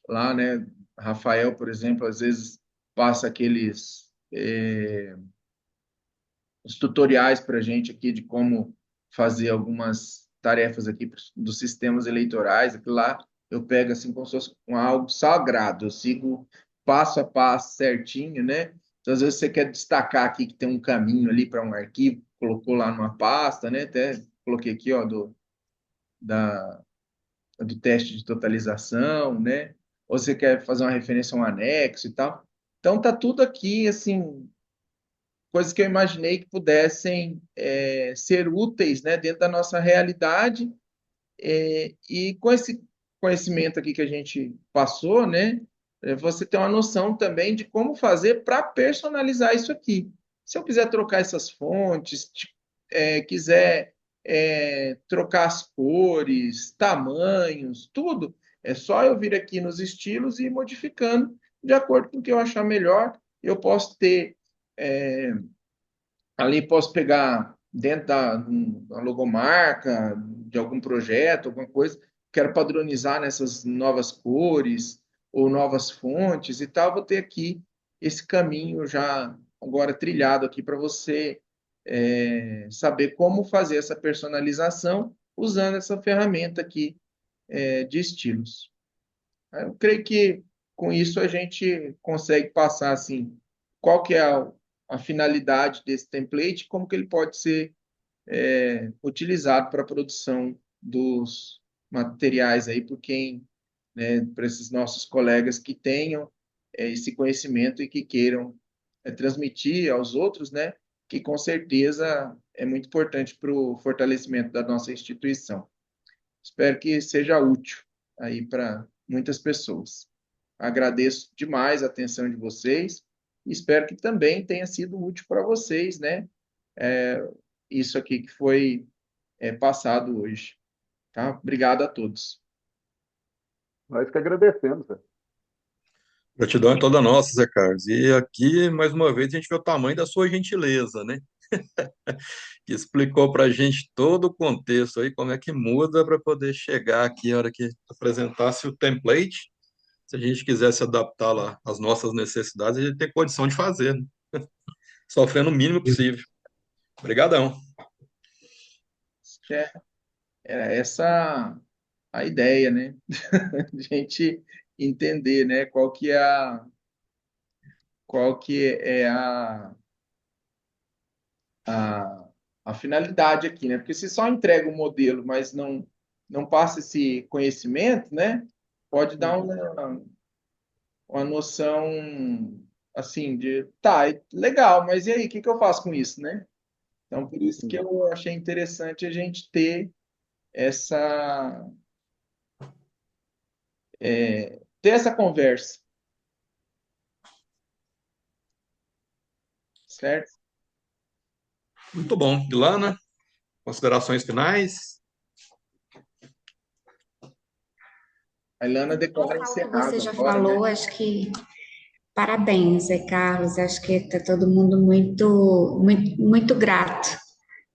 lá, né? Rafael, por exemplo, às vezes passa aqueles os tutoriais para a gente aqui de como fazer algumas tarefas aqui dos sistemas eleitorais. Aquilo lá eu pego assim como se fosse algo sagrado, eu sigo passo a passo certinho, né? Então, às vezes você quer destacar aqui que tem um caminho ali para um arquivo, colocou lá numa pasta, né? Até coloquei aqui, ó, do teste de totalização, né? Ou você quer fazer uma referência a um anexo e tal. Então, tá tudo aqui, assim, coisas que eu imaginei que pudessem ser úteis, né, dentro da nossa realidade, e com esse conhecimento aqui que a gente passou, né, você tem uma noção também de como fazer para personalizar isso aqui. Se eu quiser trocar essas fontes, quiser trocar as cores, tamanhos, tudo, é só eu vir aqui nos estilos e ir modificando de acordo com o que eu achar melhor. Eu posso ter ali, posso pegar dentro da logomarca de algum projeto, alguma coisa, quero padronizar nessas novas cores ou novas fontes e tal, vou ter aqui esse caminho já agora trilhado aqui para você saber como fazer essa personalização usando essa ferramenta aqui de estilos. Eu creio que com isso a gente consegue passar assim, qual que é a finalidade desse template, como que ele pode ser utilizado para a produção dos materiais aí por quem, né, para esses nossos colegas que tenham esse conhecimento e que queiram transmitir aos outros, né, que com certeza é muito importante para o fortalecimento da nossa instituição. Espero que seja útil aí para muitas pessoas. Agradeço demais a atenção de vocês e espero que também tenha sido útil para vocês, né? Isso aqui que foi passado hoje. Tá? Obrigado a todos. Nós que agradecemos, Zé. Gratidão é toda nossa, Zé Carlos. E aqui, mais uma vez, a gente vê o tamanho da sua gentileza, né? Que explicou para a gente todo o contexto aí, como é que muda para poder chegar aqui a hora que apresentasse o template. Se a gente quisesse adaptar lá às nossas necessidades, a gente tem condição de fazer, né? Sofrendo o mínimo possível. Obrigadão. Era essa a ideia, né? A gente entender, né? Qual que é a finalidade aqui, né? Porque se só entrega o modelo, mas não passa esse conhecimento, né? Pode dar uma noção assim de, tá, legal, mas e aí, o que eu faço com isso, né? Então, por isso que eu achei interessante a gente ter essa conversa, certo? Muito bom. Ilana, considerações finais? A Ilana declara Pessoal, que encerrado você já agora, né? falou, acho que parabéns, Zé Carlos. Acho que está todo mundo muito, muito, muito grato.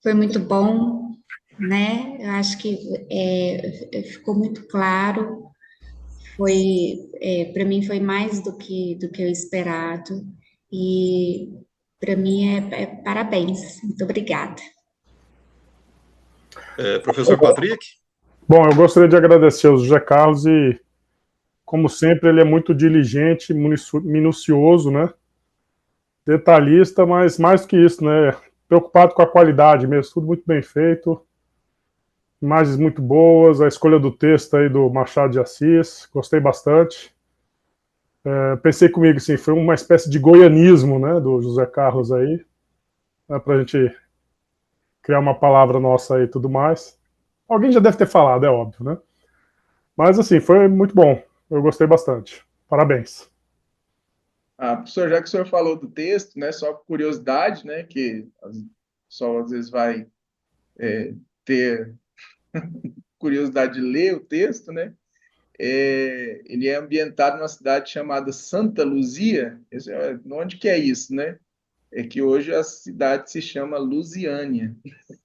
Foi muito bom, né? Eu acho que ficou muito claro. Foi, para mim, foi mais do que eu esperado. E para mim é parabéns. Muito obrigada. Professor Patrick? Bom, eu gostaria de agradecer ao José Carlos e, como sempre, ele é muito diligente, minucioso, né? Detalhista, mas mais do que isso, né? Preocupado com a qualidade mesmo, tudo muito bem feito, imagens muito boas, a escolha do texto aí do Machado de Assis, gostei bastante. Pensei comigo, assim, foi uma espécie de goianismo, né, do José Carlos aí, né, pra gente criar uma palavra nossa aí e tudo mais. Alguém já deve ter falado, é óbvio, né? Mas, assim, foi muito bom, eu gostei bastante. Parabéns. Professor, já que o senhor falou do texto, né, só por curiosidade, né, que o pessoal às vezes vai ter curiosidade de ler o texto, né? Ele é ambientado numa cidade chamada Santa Luzia. Onde que é isso, né? É que hoje a cidade se chama Lusiânia.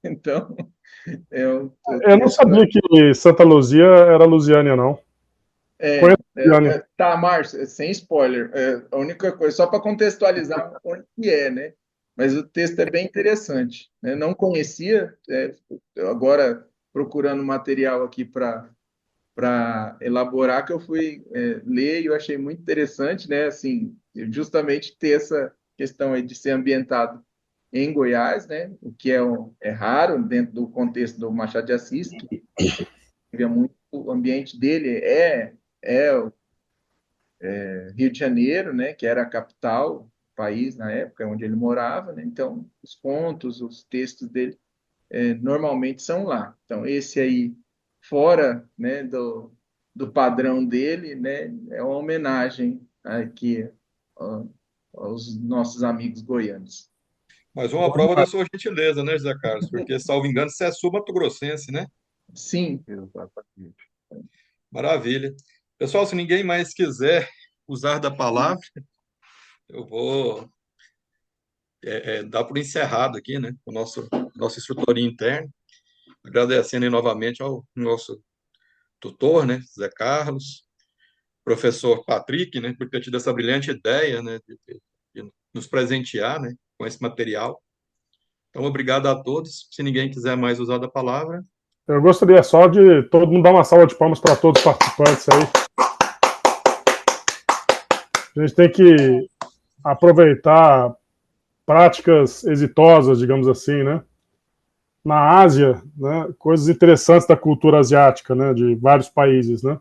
Então, o Eu não texto sabia que Santa Luzia era Lusiânia, não. Conheço Lusiânia. Tá, Márcio, sem spoiler. A única coisa, só para contextualizar onde que é, né? Mas o texto é bem interessante, né? Não conhecia, agora procurando material aqui para elaborar, que eu fui ler e eu achei muito interessante, né? Assim, justamente ter essa questão aí de ser ambientado em Goiás, né? O que é raro dentro do contexto do Machado de Assis, que muito, o ambiente dele é o Rio de Janeiro, né? Que era a capital do país na época onde ele morava, né? Então, os contos, os textos dele normalmente são lá. Então, esse aí, fora, né, do padrão dele, né, é uma homenagem aqui aos nossos amigos goianos. Mais uma prova da sua gentileza, né, José Carlos? Porque, salvo engano, você é sul-mato-grossense, né? Sim. Exatamente. Maravilha. Pessoal, se ninguém mais quiser usar da palavra, eu vou dar por encerrado aqui, né? O nosso instrutoria interno. Agradecendo aí novamente ao nosso tutor, né, Zé Carlos, professor Patrick, né, por ter tido essa brilhante ideia, né, de nos presentear, né, com esse material. Então, obrigado a todos. Se ninguém quiser mais usar da palavra. Eu gostaria só de todo mundo dar uma salva de palmas para todos os participantes aí. A gente tem que aproveitar práticas exitosas, digamos assim, né? Na Ásia, né, coisas interessantes da cultura asiática, né, de vários países, né?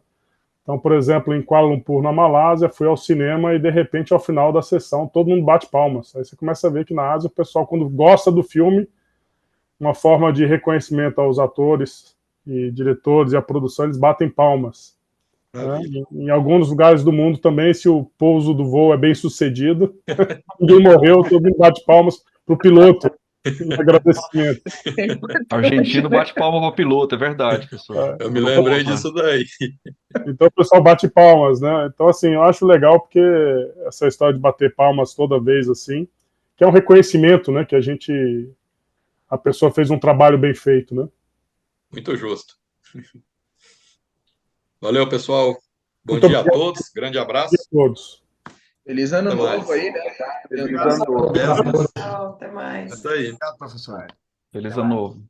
Então, por exemplo, em Kuala Lumpur, na Malásia, fui ao cinema e, de repente, ao final da sessão, todo mundo bate palmas. Aí você começa a ver que na Ásia, o pessoal, quando gosta do filme, uma forma de reconhecimento aos atores e diretores e à produção, eles batem palmas. Né? Em alguns lugares do mundo também, se o pouso do voo é bem sucedido, ninguém morreu, todo mundo bate palmas para o piloto. Agradecimento. Argentino bate palma para o piloto, é verdade, pessoal. Eu me lembrei disso daí. Então o pessoal bate palmas, né? Então, assim, eu acho legal porque essa história de bater palmas toda vez, assim, que é um reconhecimento, né? Que a pessoa fez um trabalho bem feito, né? Muito justo. Valeu, pessoal. Bom Muito dia obrigado. a todos. Grande abraço. A todos. Feliz ano Até novo mais. aí, né? Feliz ano novo. Até mais. Isso aí. Obrigado, professor. Feliz ano novo.